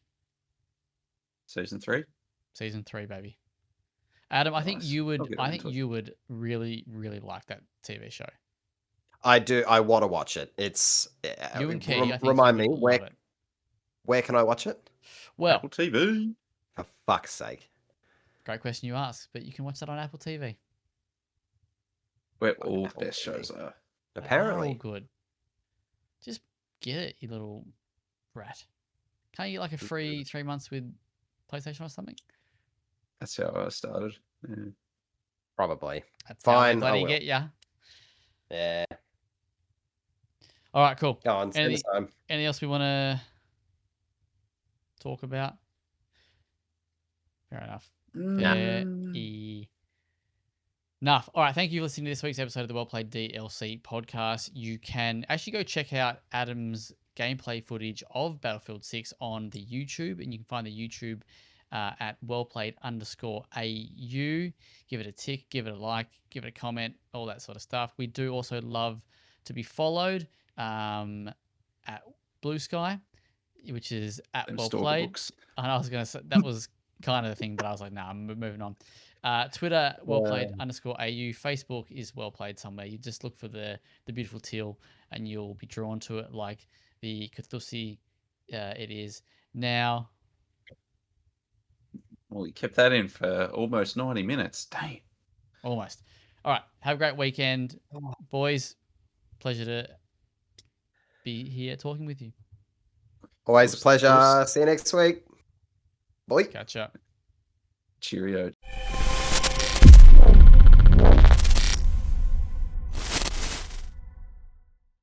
Season 3? Season 3, baby. Adam, I think Nice. you I'll would. get I around think to it. you would really, really like that TV show. I do. I want to watch it. It's. You and Key, I think remind you me, would love it. where can I watch it? Well, Apple TV. For fuck's sake. great question you asked, but you can watch that on Apple TV. Where On all Apple best TV. shows are. They are all Apparently. good. Just get it, you little rat. Can't you get like a free 3 months with PlayStation or something? That's how I started. Yeah. Probably. That's how they Fine, I bloody will. get ya. Yeah. All right, cool. Go on. Spend Anything, time. anything else we want to talk about? Fair enough. Fair enough. All right. Thank you for listening to this week's episode of the WellPlayed DLC podcast. You can actually go check out Adam's gameplay footage of Battlefield 6 on the YouTube, and you can find the YouTube at WellPlayed_AU. Give it a tick, give it a like, give it a comment, all that sort of stuff. We do also love to be followed at Blue Sky, which is at Them WellPlayed. books. And I was going to say, that was kind of the thing, but I was like, nah, I'm moving on. Twitter, WellPlayed_AU. Facebook is WellPlayed somewhere. You just look for the beautiful teal and you'll be drawn to it like the Cthulhu it is. Now, Well, you kept that in for almost 90 minutes. Dang. almost. All right. Have a great weekend, boys. Pleasure to be here talking with you. Always a Of pleasure. course. See you next week. Bye. Catch up. Cheerio.